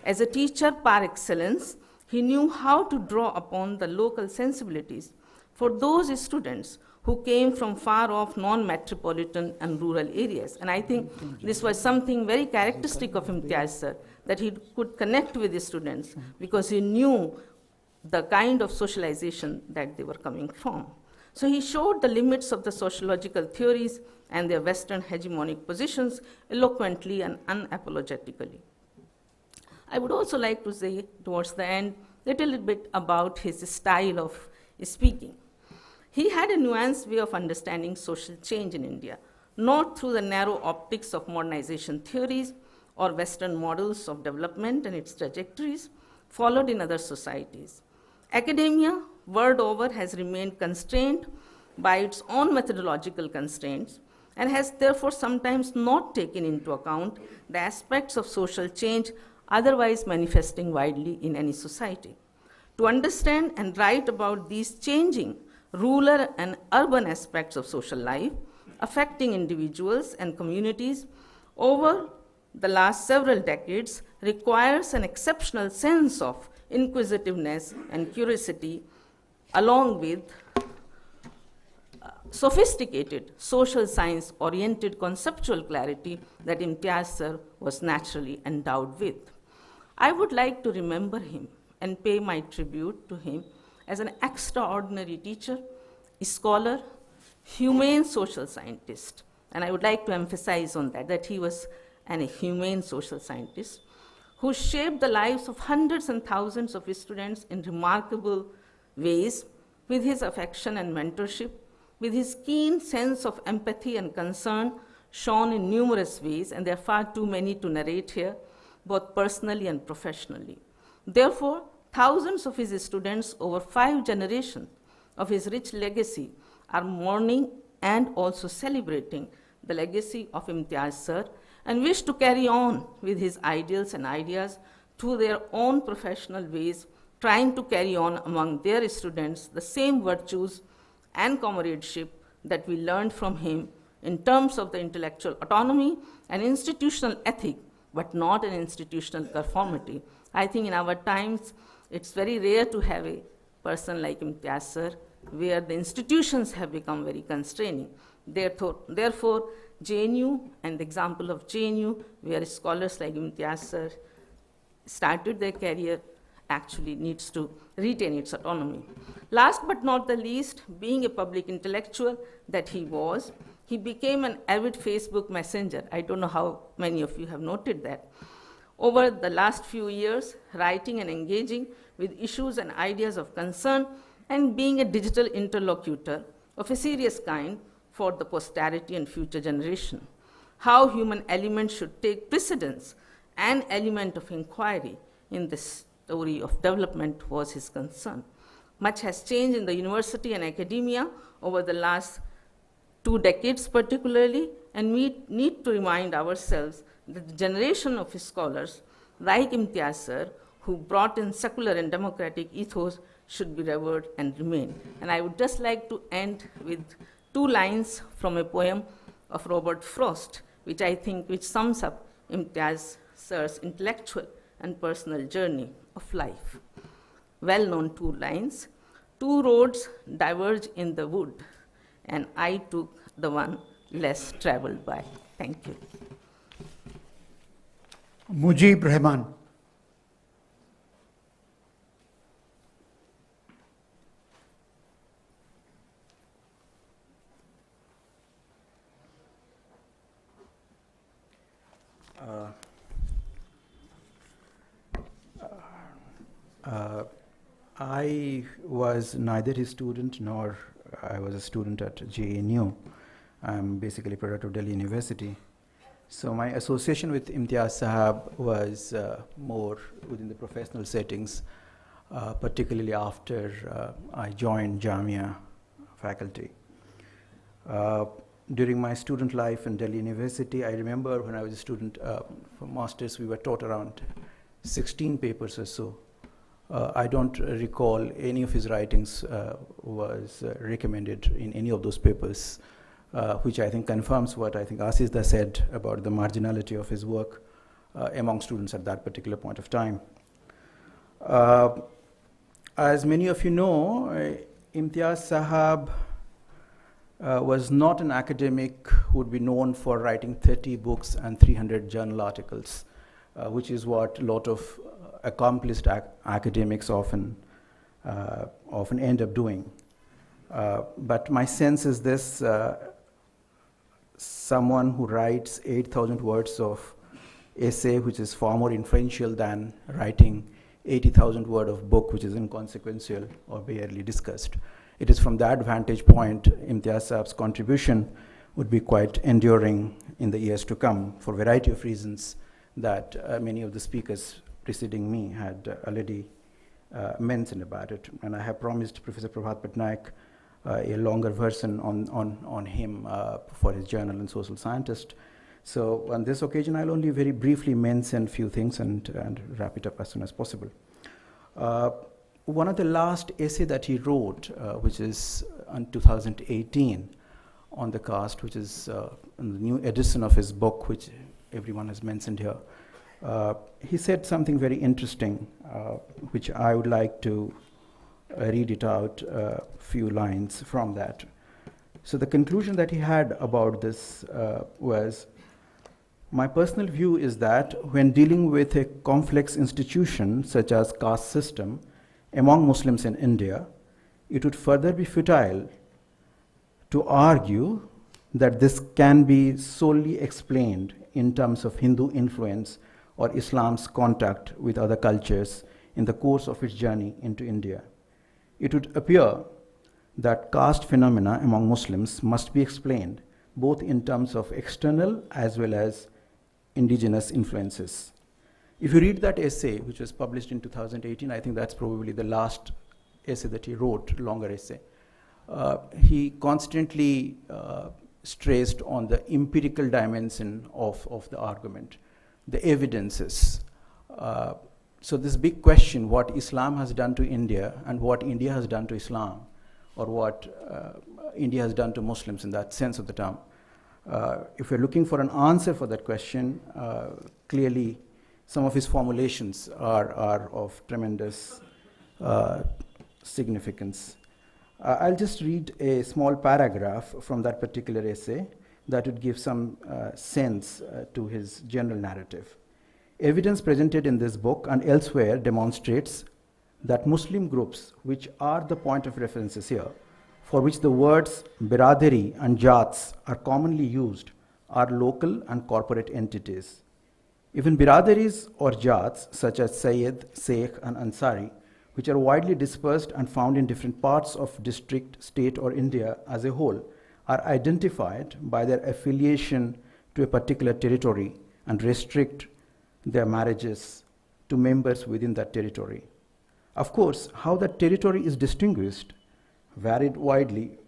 As a teacher par excellence, he knew how to draw upon the local sensibilities for those students who came from far-off non-metropolitan and rural areas. And I think this was something very characteristic of Imtiaz sir, that he could connect with the students because he knew the kind of socialization that they were coming from. So he showed the limits of the sociological theories and their Western hegemonic positions eloquently and unapologetically. I would also like to say towards the end little bit about his style of speaking. He had a nuanced way of understanding social change in India, not through the narrow optics of modernization theories or Western models of development and its trajectories followed in other societies. Academia, world over, has remained constrained by its own methodological constraints and has therefore sometimes not taken into account the aspects of social change otherwise manifesting widely in any society. To understand and write about these changing rural and urban aspects of social life affecting individuals and communities over the last several decades requires an exceptional sense of inquisitiveness and curiosity, along with sophisticated social science-oriented conceptual clarity that Imtiaz sir was naturally endowed with. I would like to remember him and pay my tribute to him as an extraordinary teacher, scholar, humane social scientist. And I would like to emphasize on that he was a humane social scientist who shaped the lives of hundreds and thousands of students in remarkable ways with his affection and mentorship, with his keen sense of empathy and concern shown in numerous ways, and there are far too many to narrate here, both personally and professionally. Therefore, thousands of his students over 5 generations of his rich legacy are mourning and also celebrating the legacy of Imtiaz sir and wish to carry on with his ideals and ideas through their own professional ways, trying to carry on among their students the same virtues and comradeship that we learned from him in terms of the intellectual autonomy and institutional ethic, but not an institutional conformity. I think in our times, it's very rare to have a person like Imtiaz sir, where the institutions have become very constraining. Therefore, JNU and the example of JNU, where scholars like Imtiaz sir started their career, actually needs to retain its autonomy. Last but not the least, being a public intellectual that he was, he became an avid Facebook messenger. I don't know how many of you have noted that. Over the last few years, writing and engaging with issues and ideas of concern and being a digital interlocutor of a serious kind for the posterity and future generation. How human elements should take precedence and element of inquiry in this story of development was his concern. Much has changed in the university and academia over the last 2 decades particularly, and we need to remind ourselves that the generation of scholars like Imtiaz sir, who brought in secular and democratic ethos, should be revered and remain. And I would just like to end with 2 lines from a poem of Robert Frost, which I think sums up Imtiaz sir's intellectual and personal journey of life. Well-known 2 lines: 2 roads diverge in the wood, and I took the one less traveled by. Thank you. Mujib Rahman. I was neither his student nor I was a student at JNU. I'm basically a product of Delhi University. So my association with Imtiaz Sahab was more within the professional settings, particularly after I joined Jamia faculty. During my student life in Delhi University, I remember when I was a student for masters, we were taught around 16 papers or so. I don't recall any of his writings was recommended in any of those papers, which I think confirms what I think Asisda said about the marginality of his work among students at that particular point of time. As many of you know, Imtiaz Sahab was not an academic who would be known for writing 30 books and 300 journal articles, which is what a lot of accomplished academics often end up doing. But my sense is this: someone who writes 8,000 words of essay, which is far more influential than writing 80,000 word of book which is inconsequential or barely discussed. It is from that vantage point, Imtiaz Saab's contribution would be quite enduring in the years to come for a variety of reasons that many of the speakers preceding me had already mentioned about it. And I have promised Professor Prabhat Patnaik a longer version on him for his journal in Social Scientist. So on this occasion, I'll only very briefly mention a few things and wrap it up as soon as possible. One of the last essay that he wrote, which is in 2018 on the caste, which is in the new edition of his book, which everyone has mentioned here, he said something very interesting, which I would like to read it out a few lines from that. So the conclusion that he had about this was, my personal view is that when dealing with a complex institution such as caste system among Muslims in India, it would further be futile to argue that this can be solely explained in terms of Hindu influence or Islam's contact with other cultures in the course of its journey into India. It would appear that caste phenomena among Muslims must be explained both in terms of external as well as indigenous influences. If you read that essay, which was published in 2018, I think that's probably the last essay that he wrote, longer essay. He constantly stressed on the empirical dimension of the argument, the evidences. So this big question, what Islam has done to India and what India has done to Islam, or what India has done to Muslims in that sense of the term. If you're looking for an answer for that question, clearly some of his formulations are of tremendous significance. I'll just read a small paragraph from that particular essay that would give some sense to his general narrative. Evidence presented in this book and elsewhere demonstrates that Muslim groups, which are the point of references here, for which the words biradari and jats are commonly used, are local and corporate entities. Even biradaris or jats, such as Sayyid, Sheikh, and Ansari, which are widely dispersed and found in different parts of district, state, or India as a whole, are identified by their affiliation to a particular territory and restrict their marriages to members within that territory. Of course, how that territory is distinguished varied widely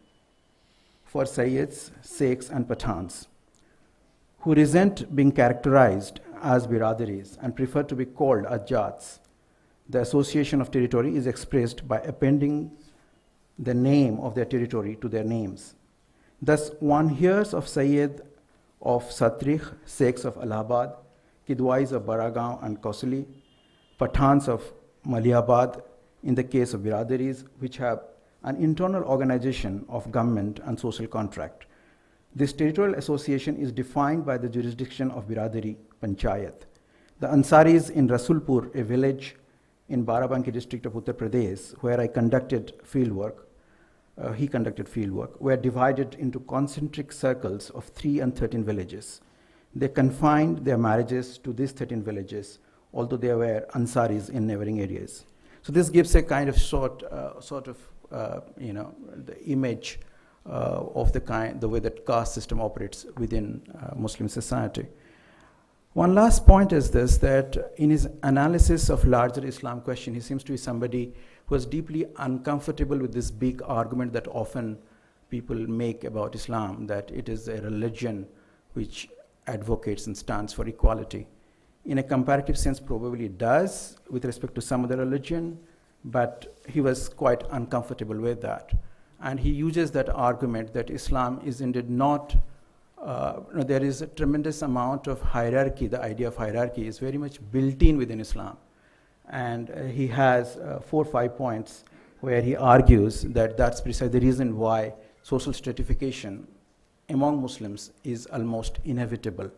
for Sayyids, Sheikhs, and Pathans, who resent being characterized as biradaris and prefer to be called as jats. The association of territory is expressed by appending the name of their territory to their names. Thus, one hears of Sayyid of Satrikh, Sheikhs of Allahabad, Kidwais of Baragaon and Kausali, Pathans of Malihabad in the case of biradaris, which have an internal organization of government and social contract. This territorial association is defined by the jurisdiction of biradari, panchayat. The Ansaris in Rasulpur, a village in Barabanki district of Uttar Pradesh, where I conducted fieldwork, he conducted fieldwork, were divided into concentric circles of 3 and 13 villages. They confined their marriages to these 13 villages, although there were Ansaris in neighboring areas. So this gives a kind of the image of the way that caste system operates within Muslim society. One last point is this, that in his analysis of larger Islam question, he seems to be somebody who was deeply uncomfortable with this big argument that often people make about Islam, that it is a religion which advocates and stands for equality. In a comparative sense, probably does with respect to some other religion, but he was quite uncomfortable with that. And he uses that argument that Islam is indeed not, there is a tremendous amount of hierarchy. The idea of hierarchy is very much built in within Islam. And he has 4 or 5 points where he argues that that's precisely the reason why social stratification among Muslims is almost inevitable.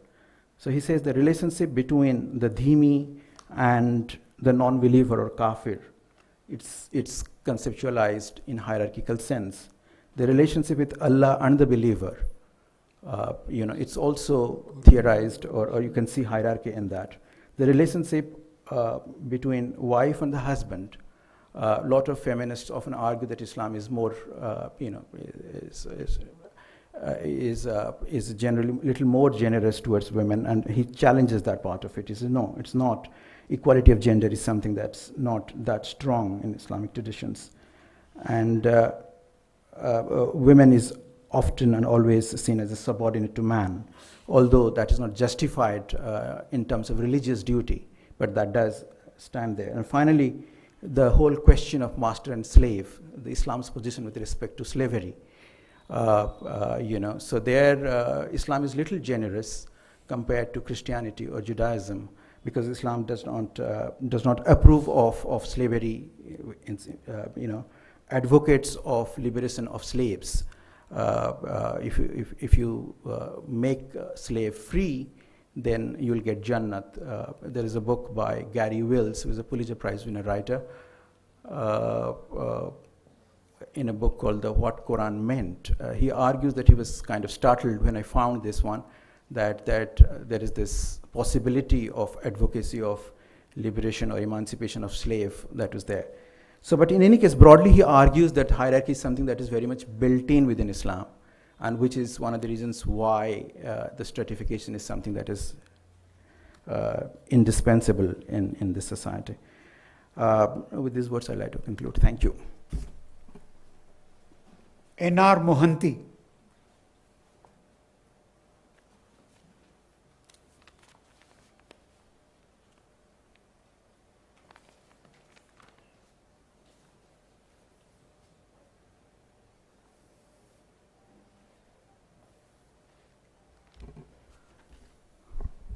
So he says the relationship between the dhimmi and the non-believer or kafir, it's conceptualized in hierarchical sense. The relationship with Allah and the believer, it's also theorized, or you can see hierarchy in that. The relationship between wife and the husband, a lot of feminists often argue that Islam is more, is generally a little more generous towards women, and he challenges that part of it. He says, no, it's not. Equality of gender is something that's not that strong in Islamic traditions. And women is often and always seen as a subordinate to man, although that is not justified in terms of religious duty, but that does stand there. And finally, the whole question of master and slave, the Islam's position with respect to slavery. So there Islam is little generous compared to Christianity or Judaism, because Islam does not approve of slavery. Advocates of liberation of slaves. If you make slave free, then you will get Jannat. There is a book by Gary Wills, who is a Pulitzer Prize winner writer, in a book called The What Quran Meant. He argues that he was kind of startled when I found this one, that there is this possibility of advocacy of liberation or emancipation of slave that was there. So, but in any case, broadly he argues that hierarchy is something that is very much built in within Islam, and which is one of the reasons why the stratification is something that is indispensable in this society. With these words, I'd like to conclude. Thank you. N.R. Mohanty.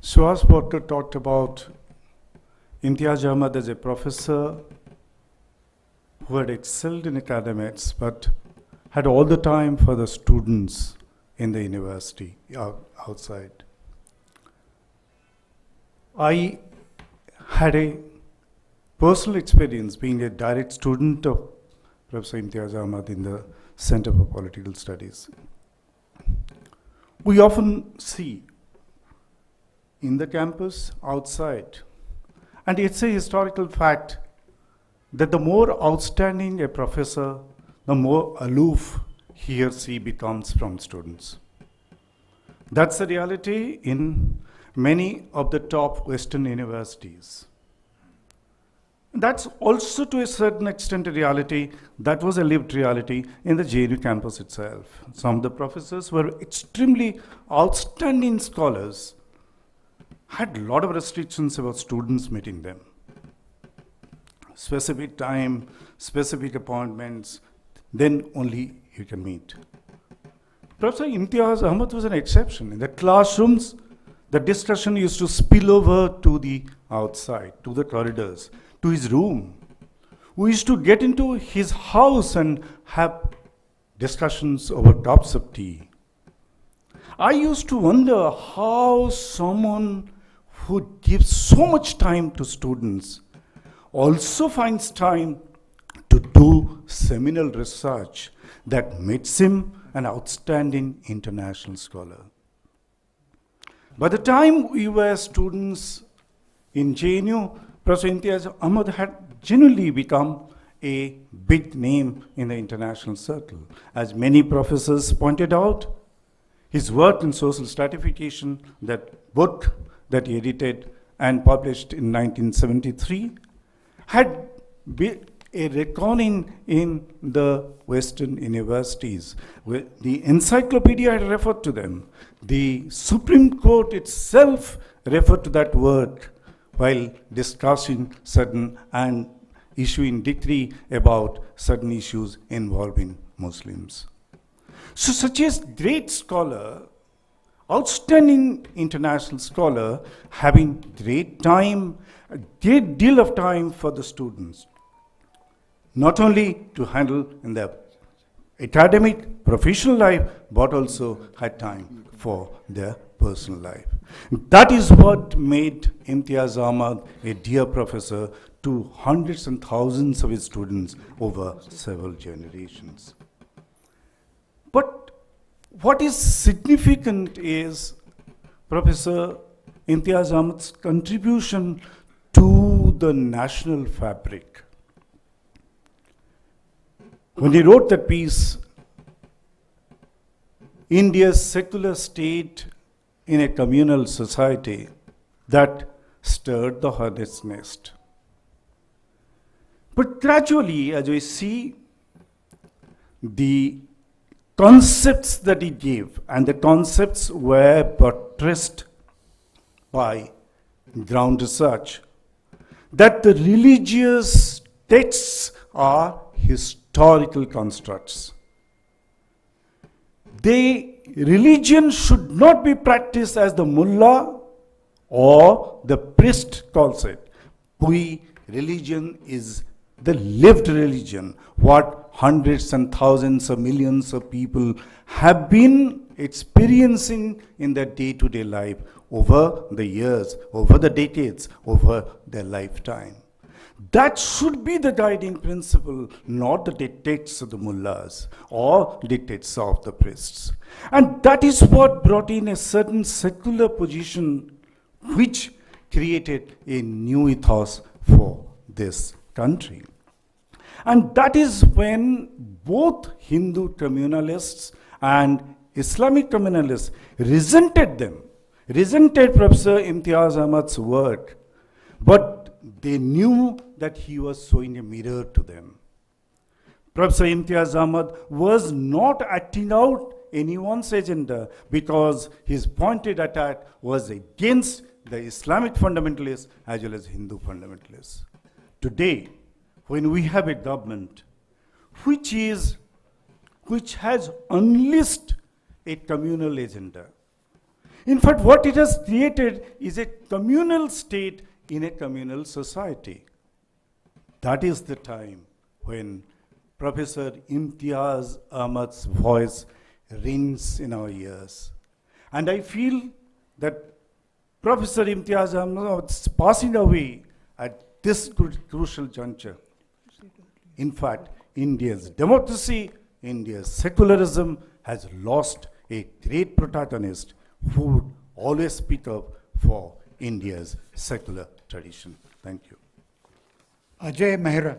Suhas Porter talked about Imtiaz Ahmad as a professor who had excelled in academics but had all the time for the students in the university outside. I had a personal experience being a direct student of Professor Imtiaz Ahmad in the Center for Political Studies. We often see in the campus, outside, and it's a historical fact that the more outstanding a professor, the more aloof he or she becomes from students. That's the reality in many of the top Western universities. That's also to a certain extent a reality, that was a lived reality in the JNU campus itself. Some of the professors were extremely outstanding scholars, had a lot of restrictions about students meeting them. Specific time, specific appointments, then only you can meet. Professor Imtiaz Ahmad was an exception. In the classrooms, the discussion used to spill over to the outside, to the corridors, to his room. We used to get into his house and have discussions over cups of tea. I used to wonder how someone who gives so much time to students also finds time to do seminal research that makes him an outstanding international scholar. By the time we were students in JNU, Professor Imtiaz Ahmad had genuinely become a big name in the international circle. As many professors pointed out, his work in social stratification, that book that he edited and published in 1973, had been a reckoning in the Western universities. The encyclopedia had referred to them. The Supreme Court itself referred to that work while discussing certain and issuing decree about certain issues involving Muslims. So such a great scholar, outstanding international scholar, having great time, a great deal of time for the students, not only to handle in their academic, professional life, but also had time for their personal life. That is what made Imtiaz Ahmad a dear professor to hundreds and thousands of his students over several generations. But what is significant is Professor Imtiaz Ahmad's contribution to the national fabric. When he wrote that piece, India's secular state in a communal society, that stirred the hornet's nest. But gradually, as we see, the concepts that he gave, and the concepts were buttressed by ground research, that the religious texts are historical constructs. Religion should not be practiced as the mullah or the priest calls it. Religion is the lived religion, what hundreds and thousands of millions of people have been experiencing in their day-to-day life over the years, over the decades, over their lifetime. That should be the guiding principle, not the dictates of the mullahs or dictates of the priests. And that is what brought in a certain secular position which created a new ethos for this country. And that is when both Hindu communalists and Islamic communalists resented Professor Imtiaz Ahmad's work, but they knew that he was showing a mirror to them. Professor Imtiaz Ahmad was not acting out anyone's agenda because his pointed attack was against the Islamic fundamentalists as well as Hindu fundamentalists. Today, when we have a government which has unleashed a communal agenda, in fact, what it has created is a communal state in a communal society. That is the time when Professor Imtiaz Ahmad's voice rings in our ears. And I feel that Professor Imtiaz Ahmad is passing away at this crucial juncture. In fact, India's democracy, India's secularism has lost a great protagonist who would always speak up for India's secular tradition. Thank you. Ajay Mehra.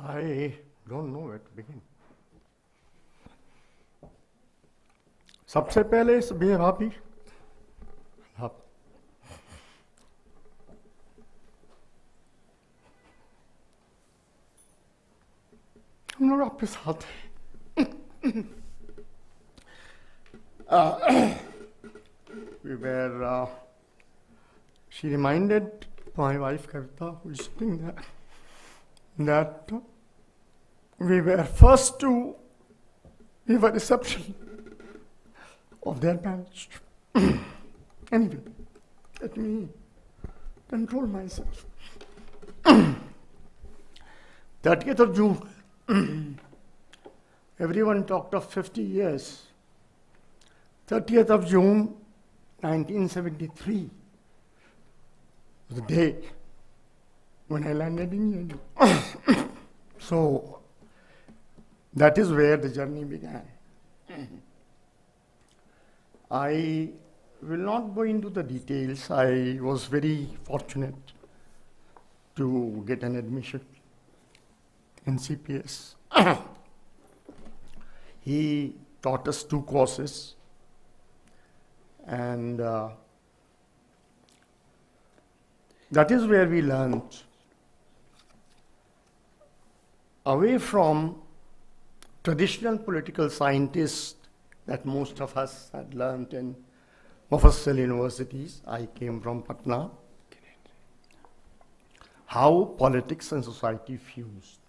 I don't know where to begin. सबसे पहले इस बेवाबी हम लोग आपके साथ we were she reminded my wife Kavita, who is sitting there, that we were first to give a reception of their marriage. Anyway, let me control myself. 30th of June, everyone talked of 50 years. 30th of June, 1973, was the day when I landed in India. So, that is where the journey began. I will not go into the details. I was very fortunate to get an admission in CPS. He taught us 2 courses, and that is where we learned, away from traditional political scientists that most of us had learned in Mufassal universities. I came from Patna. How politics and society fused,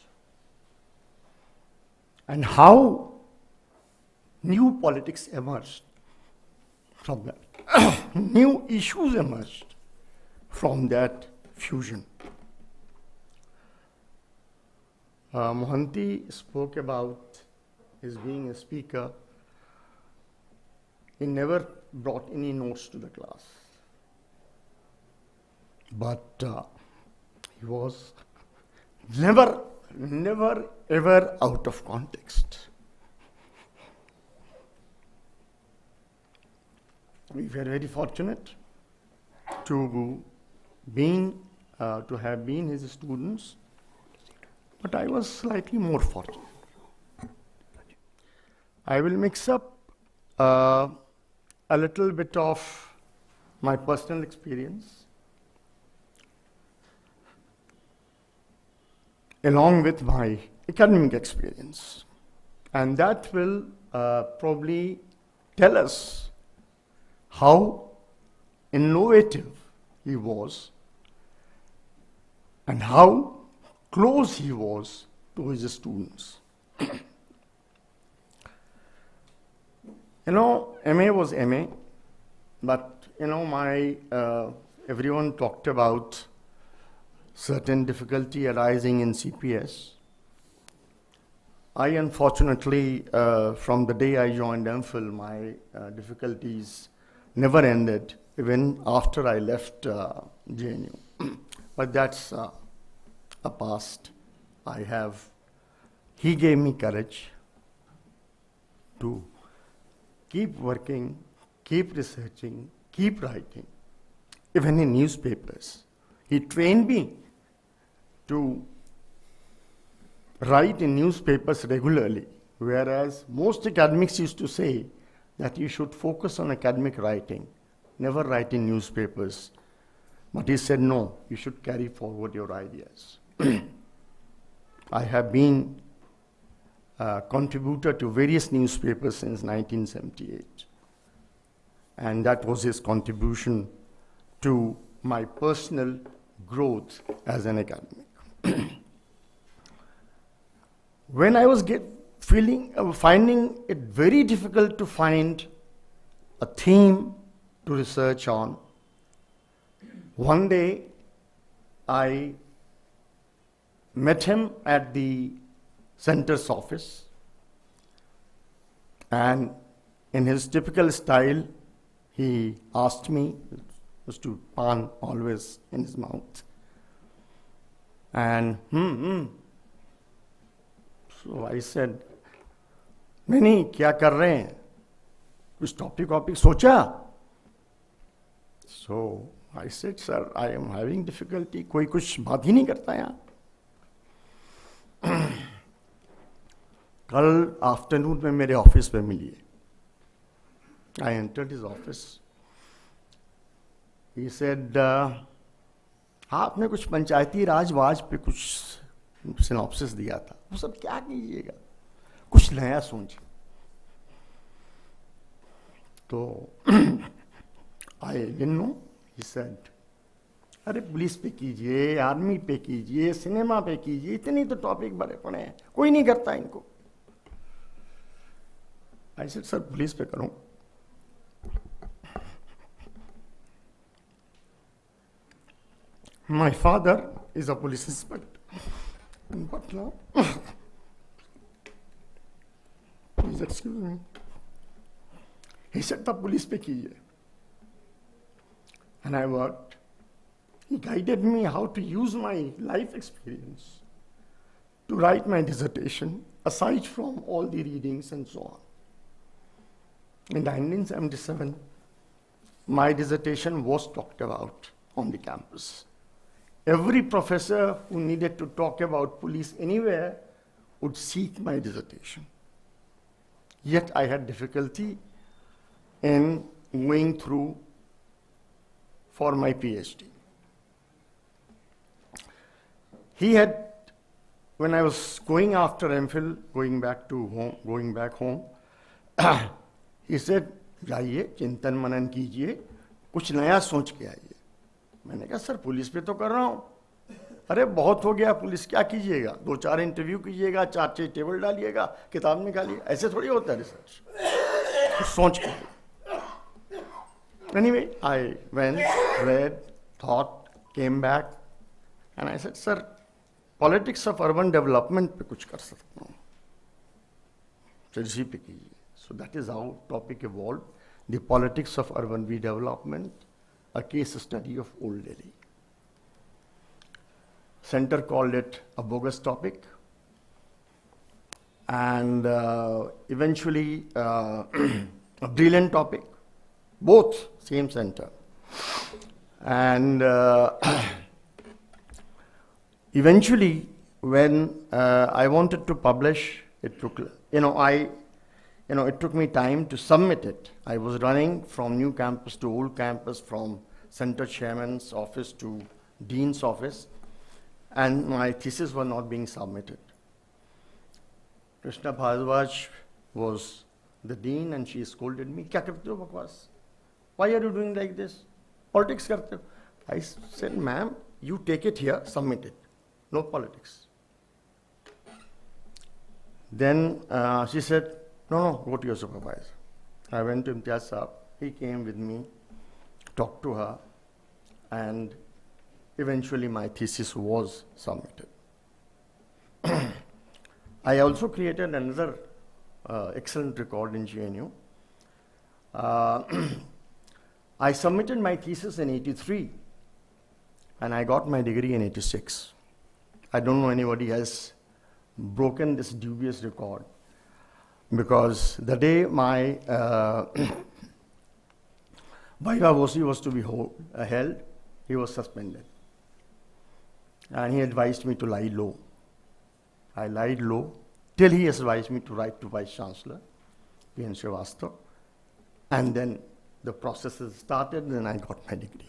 and how new politics emerged from that. New issues emerged from that fusion. Mohanty spoke about his being a speaker. He never brought any notes to the class. But he was never ever out of context. We were very fortunate to have been his students, but I was slightly more fortunate. I will mix up a little bit of my personal experience along with my academic experience, and that will probably tell us how innovative he was and how close he was to his students. MA was MA, but everyone talked about certain difficulty arising in CPS. I unfortunately, from the day I joined MPhil, my difficulties never ended, even after I left JNU. But that's a past. He gave me courage to keep working, keep researching, keep writing, even in newspapers. He trained me to write in newspapers regularly, whereas most academics used to say that you should focus on academic writing, never write in newspapers. But he said, no, you should carry forward your ideas. I have been a contributor to various newspapers since 1978. And that was his contribution to my personal growth as an academic. When I was finding it very difficult to find a theme to research on, one day I met him at the center's office, and in his typical style, he asked me, was to pan always in his mouth, and so I said, नहीं क्या कर रहे हैं, कुछ topic सोचा? So I said, sir, I am having difficulty, कोई कुछ बात ही नहीं करता यहाँ. कल आफ्टरनून में मेरे ऑफिस पे मिलिए. I entered his office. He said, आपने कुछ पंचायती राज पे कुछ सिनॉप्सिस दिया था, वो सब क्या कीजिएगा, कुछ नया सोचिए. तो I didn't know. He said, अरे पुलिस पे कीजिए, आर्मी पे कीजिए, सिनेमा पे कीजिए, इतने तो टॉपिक बड़े पड़े हैं, कोई नहीं करता इनको. I said, सर पुलिस पे करूं. My father is a police inspector in Patna. Please excuse me. He said, the police pe kijiye. And I worked. He guided me how to use my life experience to write my dissertation, aside from all the readings and so on. In 1977, my dissertation was talked about on the campus. Every professor who needed to talk about police anywhere would seek my dissertation. Yet I had difficulty in going through for my PhD. He had, when I was going after MPhil, going back home, he said, जाइए चिंतन मनन कीजिए, कुछ नया सोच के आइए. मैंने कहा सर पुलिस पे तो कर रहा हूँ. अरे बहुत हो गया पुलिस, क्या कीजिएगा, 2-4 इंटरव्यू कीजिएगा, 4-6 टेबल डालिएगा, किताब निकालिए, ऐसे थोड़ी होता है रिसर्च, कुछ सोच के. Anyway, I went, read, thought, came back, and I said, sir, politics of urban development पे कुछ कर सकता हूँ, तो इसी पे कीजिए. So that is how topic evolved, the politics of urban redevelopment, a case study of Old Delhi. Center called it a bogus topic. And eventually a brilliant topic, both same center. And eventually when I wanted to publish, it took, it took me time to submit it. I was running from new campus to old campus, from center chairman's office to dean's office, and my thesis was not being submitted. Krishna Bhardwaj was the dean, and she scolded me, "Kya karte ho bakwas? Why are you doing like this? Politics karte ho?" I said, "Ma'am, you take it here, submit it. No politics." Then she said, no, go to your supervisor. I went to Imtiaz Saab. He came with me, talked to her, and eventually my thesis was submitted. I also created another excellent record in GNU. I submitted my thesis in 83, and I got my degree in 86. I don't know anybody has broken this dubious record, because the day my Viva Voce was to be held, he was suspended. And he advised me to lie low. I lied low till he advised me to write to Vice Chancellor, P.N. Srivastava, and then the processes started, and I got my degree.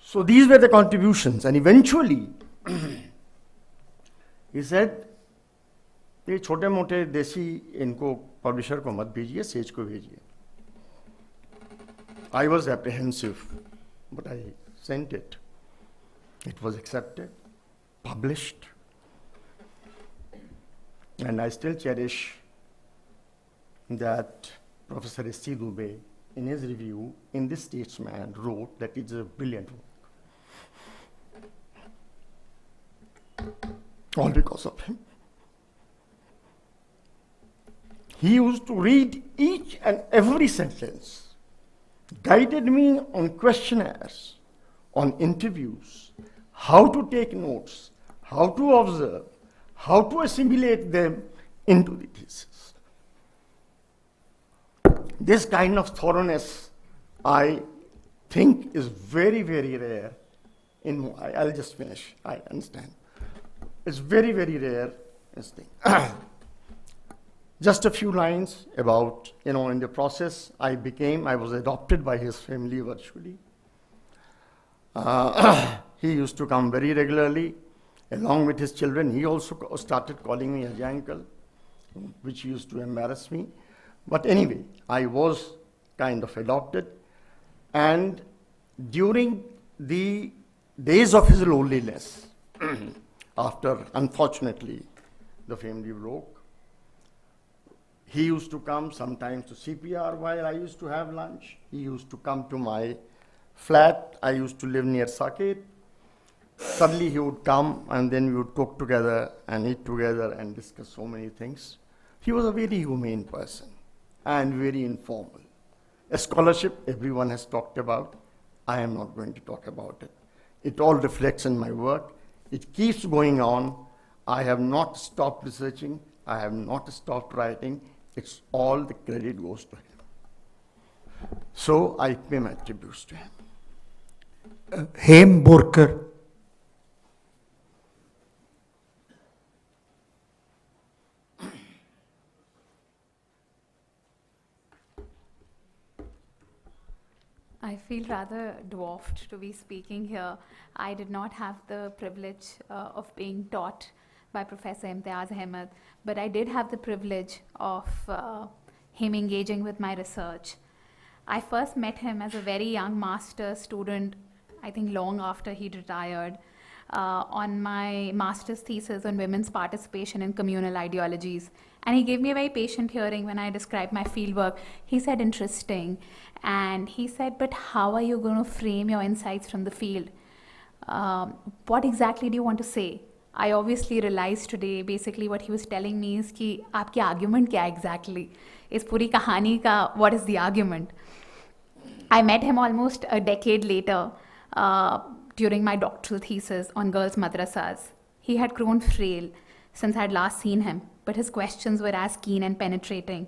So these were the contributions, and eventually he said, "ये छोटे मोटे देसी इनको publisher को मत भेजिए, says को भेजिए." I was apprehensive, but I sent it. It was accepted, published, and I still cherish that Professor S.C. Dubey, in his review in this Statesman, wrote that it's a brilliant work. All because of him. He used to read each and every sentence, guided me on questionnaires, on interviews, how to take notes, how to observe, how to assimilate them into the thesis. This kind of thoroughness, I think, is very, very rare. I'll just finish, I understand. It's very, very rare. Just a few lines about, in the process, I was adopted by his family virtually. He used to come very regularly, along with his children. He also started calling me Ajay uncle, which used to embarrass me. But anyway, I was kind of adopted. And during the days of his loneliness, after, unfortunately, the family broke, he used to come sometimes to CPR while I used to have lunch. He used to come to my flat. I used to live near Saket. Suddenly he would come, and then we would cook together and eat together and discuss so many things. He was a very humane person and very informal. A scholarship everyone has talked about. I am not going to talk about it. It all reflects in my work. It keeps going on. I have not stopped researching. I have not stopped writing. It's all the credit goes to him. So I pay my tributes to him. Hem Borkar. I feel rather dwarfed to be speaking here. I did not have the privilege of being taught by Professor Imtiaz Ahmad, but I did have the privilege of him engaging with my research. I first met him as a very young master's student, I think long after he retired, on my master's thesis on women's participation in communal ideologies. And he gave me a very patient hearing when I described my fieldwork. He said, "Interesting." And he said, "But how are you going to frame your insights from the field? What exactly do you want to say?" I obviously realized today, basically what he was telling me is कि आपकी argument क्या exactly? इस पूरी कहानी का what is the argument? I met him almost a decade later. during my doctoral thesis on girls' madrasas. He had grown frail since I had last seen him, but his questions were as keen and penetrating.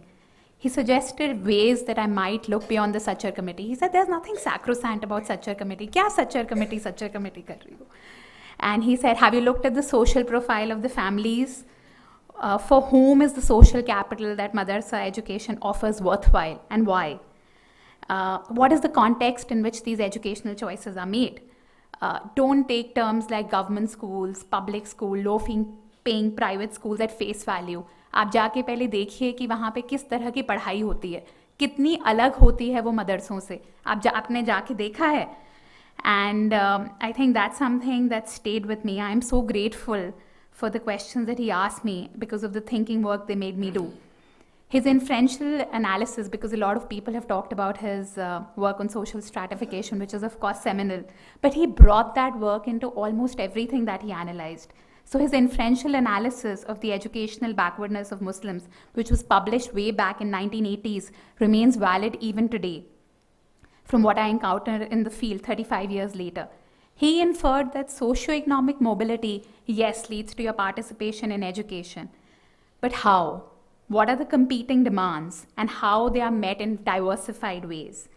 He suggested ways that I might look beyond the Sachar committee. He said, there's nothing sacrosanct about Sachar committee. Kya Sachar committee kar rahi ho? And he said, have you looked at the social profile of the families? For whom is the social capital that madrasa education offers worthwhile, and why? What is the context in which these educational choices are made? Don't take terms like government schools, public school, low-paying private schools at face value. आप जाके पहले देखिए कि वहाँ पे किस तरह की पढ़ाई होती है, कितनी अलग होती है वो मदरसों से. आपने जाके देखा है? And I think that's something that stayed with me. I am so grateful for the questions that he asked me because of the thinking work they made me do. His inferential analysis, because a lot of people have talked about his work on social stratification, which is of course seminal, but he brought that work into almost everything that he analyzed. So his inferential analysis of the educational backwardness of Muslims, which was published way back in 1980s, remains valid even today. From what I encountered in the field 35 years later, he inferred that socioeconomic mobility, yes, leads to your participation in education. But how? What are the competing demands and how they are met in diversified ways?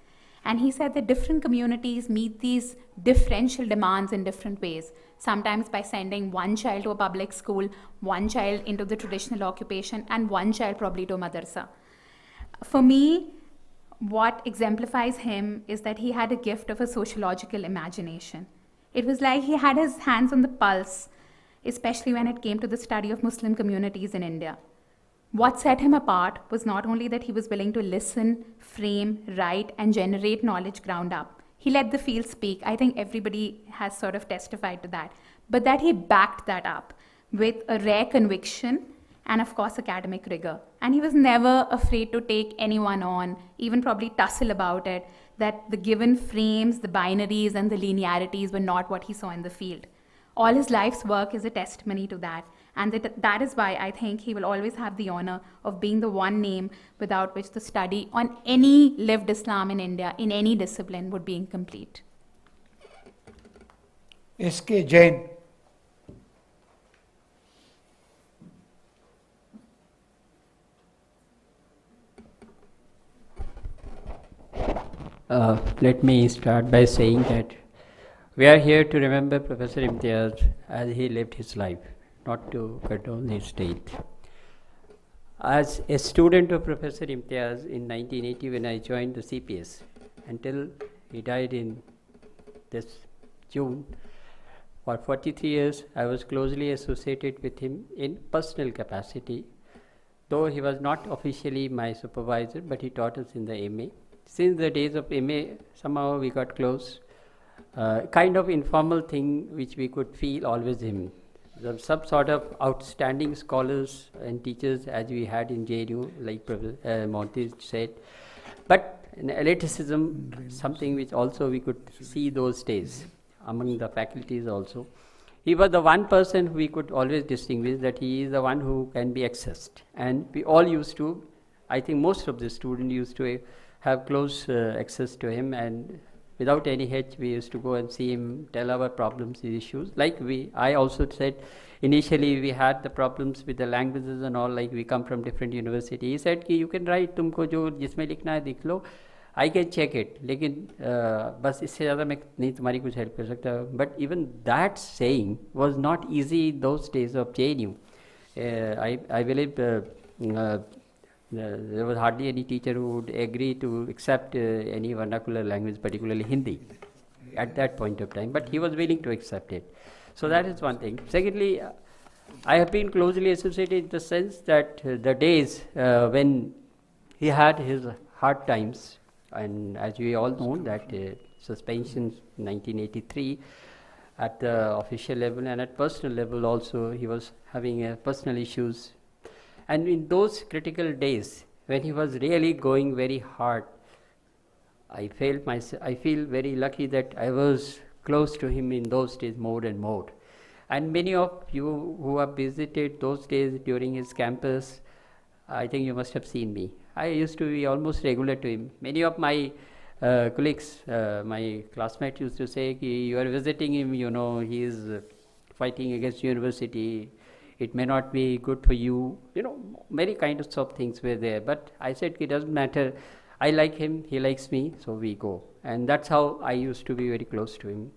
And he said that different communities meet these differential demands in different ways, sometimes by sending one child to a public school, one child into the traditional occupation, and one child probably to a madrasa. For me, what exemplifies him is that he had a gift of a sociological imagination. It was like he had his hands on the pulse, especially when it came to the study of Muslim communities in India. What set him apart was not only that he was willing to listen, frame, write, and generate knowledge ground up. He let the field speak. I think everybody has sort of testified to that. But that he backed that up with a rare conviction and, of course, academic rigor. And he was never afraid to take anyone on, even probably tussle about it, that the given frames, the binaries, and the linearities were not what he saw in the field. All his life's work is a testimony to that. And that is why I think he will always have the honor of being the one name without which the study on any lived Islam in India, in any discipline, would be incomplete. S.K. Jain. Let me start by saying that we are here to remember Professor Imtiaz as he lived his life, not to condone his death. As a student of Professor Imtiaz in 1980 when I joined the CPS, until he died in this June, for 43 years I was closely associated with him in personal capacity, though he was not officially my supervisor, but he taught us in the MA. Since the days of MA, somehow we got close. Kind of informal thing which we could feel always him. Some sort of outstanding scholars and teachers as we had in JNU, like Professor Monty said. But in elitism, something which also we could see those days among the faculties also. He was the one person who we could always distinguish that he is the one who can be accessed. And we all used to, I think most of the students used to have close access to him, and without any hitch we used to go and see him, tell our problems, the issues. Like I also said, initially we had the problems with the languages and all, like we come from different universities. He said, you can write, tumko jo jisme likhna hai likh lo, I can check it, lekin bas isse zyada main nahi tumhari kuch help kar sakta. But even that saying was not easy those days of JNU. I believe there was hardly any teacher who would agree to accept any vernacular language, particularly Hindi, at that point of time. But he was willing to accept it. So that is one thing. Secondly, I have been closely associated in the sense that the days when he had his hard times, and as we all know that suspension in 1983 at the official level and at personal level also, he was having personal issues. And in those critical days, when he was really going very hard, I feel very lucky that I was close to him in those days more and more. And many of you who have visited those days during his campus, I think you must have seen me. I used to be almost regular to him. Many of my colleagues, my classmate used to say, you are visiting him, you know, he is fighting against university, it may not be good for you, you know, many kinds of things were there. But I said, it doesn't matter, I like him, he likes me, so we go. And that's how I used to be very close to him.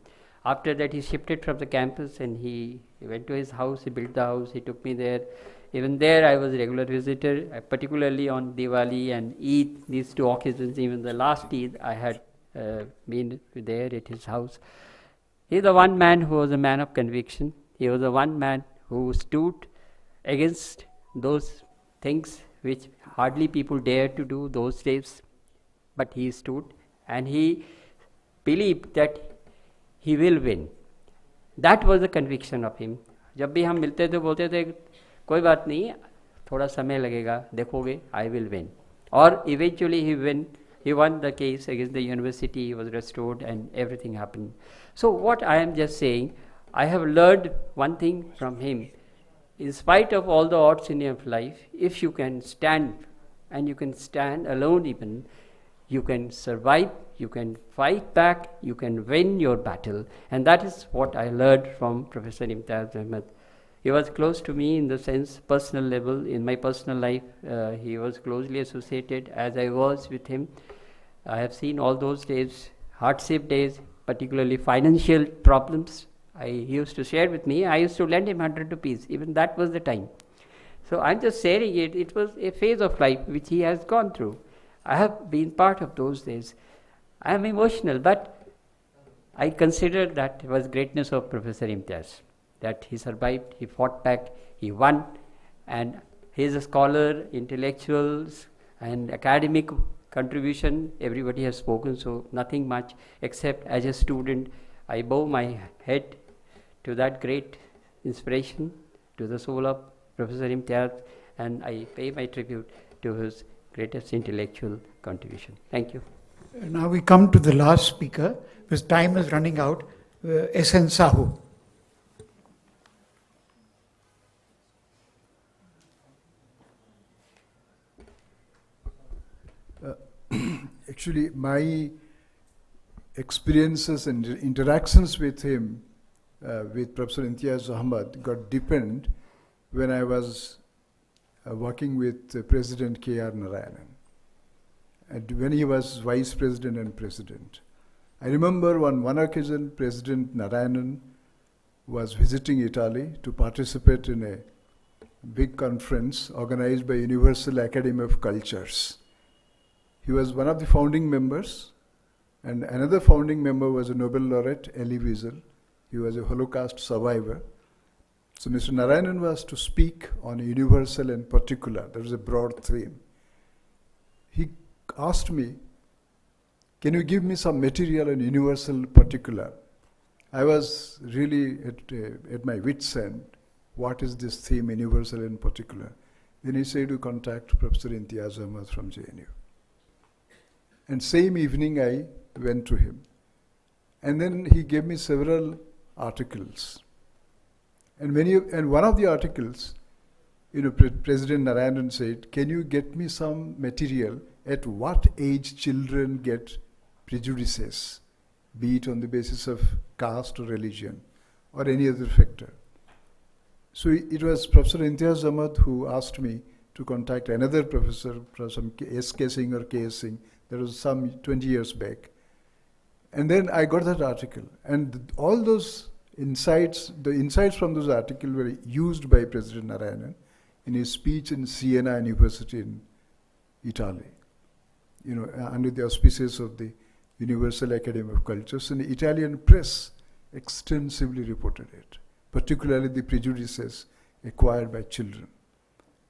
After that, he shifted from the campus and he went to his house, he built the house, he took me there. Even there, I was a regular visitor, particularly on Diwali and Eid, these two occasions. Even the last Eid, I had been there at his house. He's the one man who was a man of conviction. He was the one man who stood against those things which hardly people dared to do those days. But he stood and he believed that he will win. That was the conviction of him. जब भी हम मिलते थे बोलते थे कोई बात नहीं थोड़ा समय लगेगा देखोगे I will win. Or eventually he won the case against the university, he was restored and everything happened. So what I am just saying, I have learned one thing from him. In spite of all the odds in your life, if you can stand, and you can stand alone even, you can survive, you can fight back, you can win your battle. And that is what I learned from Professor Imtiaz Ahmad. He was close to me in the sense, personal level, in my personal life. He was closely associated as I was with him. I have seen all those days, hardship days, particularly financial problems. He used to share with me, I used to lend him 100 rupees, even that was the time. So I'm just sharing it, it was a phase of life which he has gone through. I have been part of those days. I am emotional, but I consider that was greatness of Professor Imtiaz, that he survived, he fought back, he won, and he is a scholar, intellectuals, and academic contribution, everybody has spoken, so nothing much, except as a student, I bow my head to that great inspiration, to the soul of Professor Imtiaz, and I pay my tribute to his greatest intellectual contribution. Thank you. Now we come to the last speaker, because time is running out, S.N. Sahu. Actually, my experiences and interactions with him, with Professor Imtiaz Ahmad, got deepened when I was working with President K.R. Narayanan, and when he was Vice President and President. I remember on one occasion, President Narayanan was visiting Italy to participate in a big conference organized by Universal Academy of Cultures. He was one of the founding members, and another founding member was a Nobel laureate, Elie Wiesel. He was a Holocaust survivor. So Mr. Narayanan was to speak on universal and particular. There was a broad theme. He asked me, can you give me some material on universal particular? I was really at my wit's end. What is this theme, universal and particular? Then he said to contact Professor Imtiaz Ahmad from JNU. And same evening I went to him. And then he gave me several articles. And one of the articles, President Narayanan said, can you get me some material at what age children get prejudices, be it on the basis of caste or religion or any other factor. So it was Professor Imtiaz Ahmad who asked me to contact another professor, Professor S.K. Singh or K.S. Singh. That was some 20 years back. And then I got that article. And all those insights, the insights from those articles were used by President Narayanan in his speech in Siena University in Italy, under the auspices of the Universal Academy of Cultures. And the Italian press extensively reported it, particularly the prejudices acquired by children.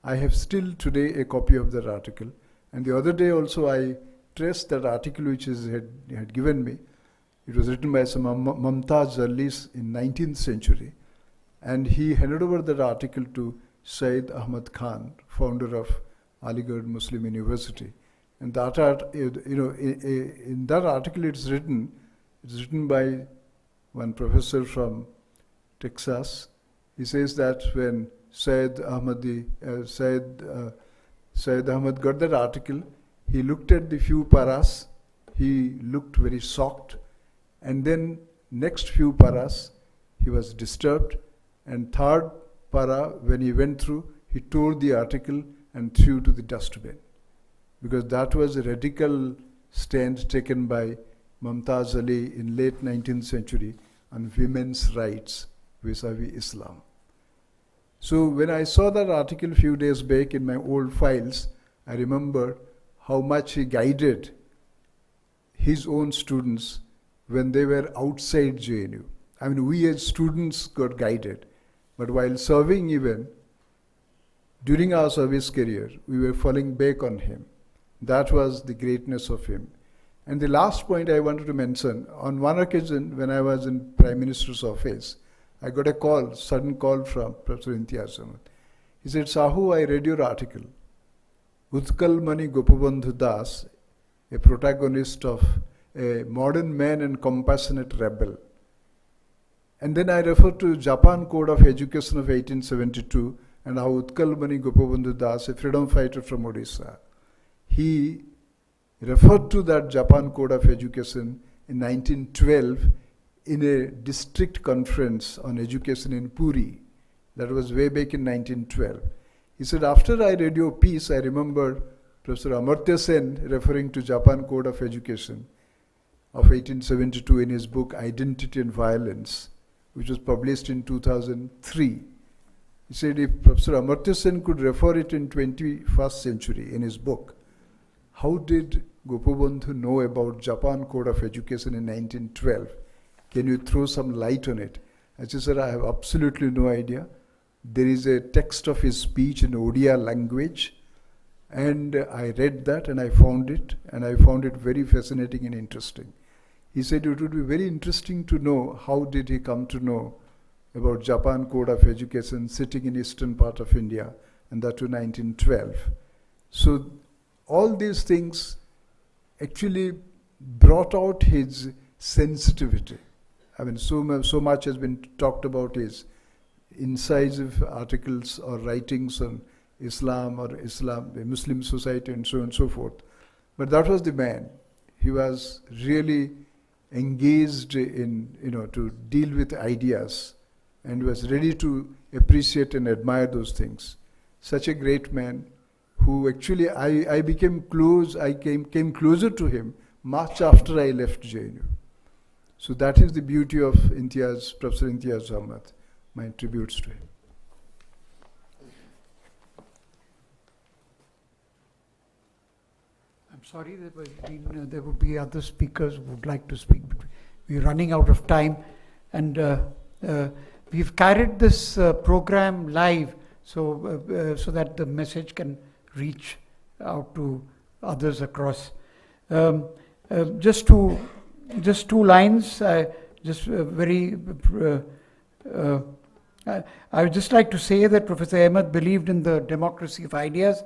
I have still today a copy of that article. And the other day also I traced that article which he had given me. It was written by some Mumtaz Jallis in 19th century. And he handed over that article to Syed Ahmad Khan, founder of Aligarh Muslim University. And that in that article it's written by one professor from Texas. He says that when Syed Ahmad got that article, he looked at the few paras, he looked very shocked. And then next few paras, he was disturbed. And third para, when he went through, he tore the article and threw to the dustbin. Because that was a radical stand taken by Mumtaz Ali in late 19th century on women's rights vis-a-vis Islam. So when I saw that article a few days back in my old files, I remember how much he guided his own students when they were outside JNU. I mean, we as students got guided, but while serving even, during our service career, we were falling back on him. That was the greatness of him. And the last point I wanted to mention, on one occasion when I was in Prime Minister's office, I got a call, sudden call from Professor Imtiaz Ahmad. He said, Sahu, I read your article. Utkal Mani Gopabandhu Das, a protagonist of a modern man and compassionate rebel. And then I referred to Japan Code of Education of 1872 and how Utkal Mani Gopabandhu Das, a freedom fighter from Odisha, he referred to that Japan Code of Education in 1912 in a district conference on education in Puri. That was way back in 1912. He said, after I read your piece, I remember Professor Amartya Sen referring to Japan Code of Education of 1872 in his book Identity and Violence, which was published in 2003. He said if Professor Amartya Sen could refer it in 21st century in his book, how did Gopabandhu know about Japan Code of Education in 1912? Can you throw some light on it? I said, sir, I have absolutely no idea. There is a text of his speech in Odia language, and I read that and I found it very fascinating and interesting. He said it would be very interesting to know how did he come to know about Japan Code of Education sitting in eastern part of India, and that to 1912. So all these things actually brought out his sensitivity. I mean, so much has been talked about his incisive articles or writings on Islam or Islam, the Muslim society, and so on and so forth. But that was the man. He was really engaged in, to deal with ideas and was ready to appreciate and admire those things. Such a great man who actually I became close, I came closer to him much after I left JNU. So that is the beauty of Professor Imtiaz Ahmad. My tributes to him. I'm sorry, there would be other speakers who would like to speak, but we're running out of time, and we've carried this program live so that the message can reach out to others across. Just two lines. I would just like to say that Professor Ahmad believed in the democracy of ideas.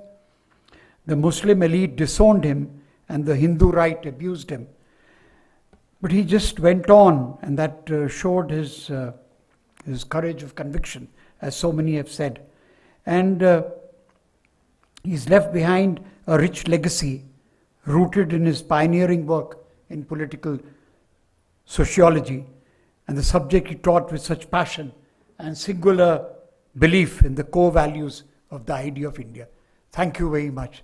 The Muslim elite disowned him and the Hindu right abused him. But he just went on, and that showed his courage of conviction, as so many have said. And he's left behind a rich legacy rooted in his pioneering work in political sociology and the subject he taught with such passion and singular belief in the core values of the idea of India. Thank you very much.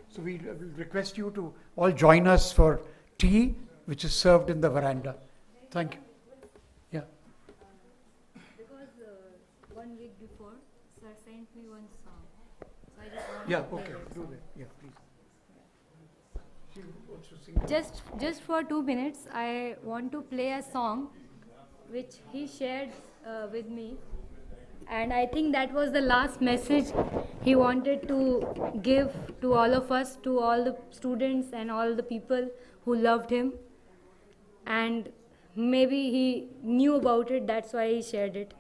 So we will request you to all join us for tea, which is served in the veranda. Thank you. Yeah. Because 1 week before, sir sent me one song. So I just want to okay, do that. Yeah, please. Just for 2 minutes, I want to play a song which he shared with me, and I think that was the last message he wanted to give to all of us, to all the students and all the people who loved him, and maybe he knew about it, that's why he shared it.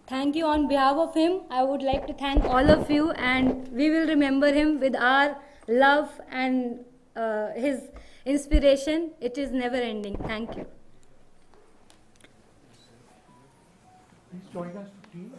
Thank you. On behalf of him, I would like to thank all of you, and we will remember him with our love and his inspiration. It is never ending. Thank you. Please join us for tea.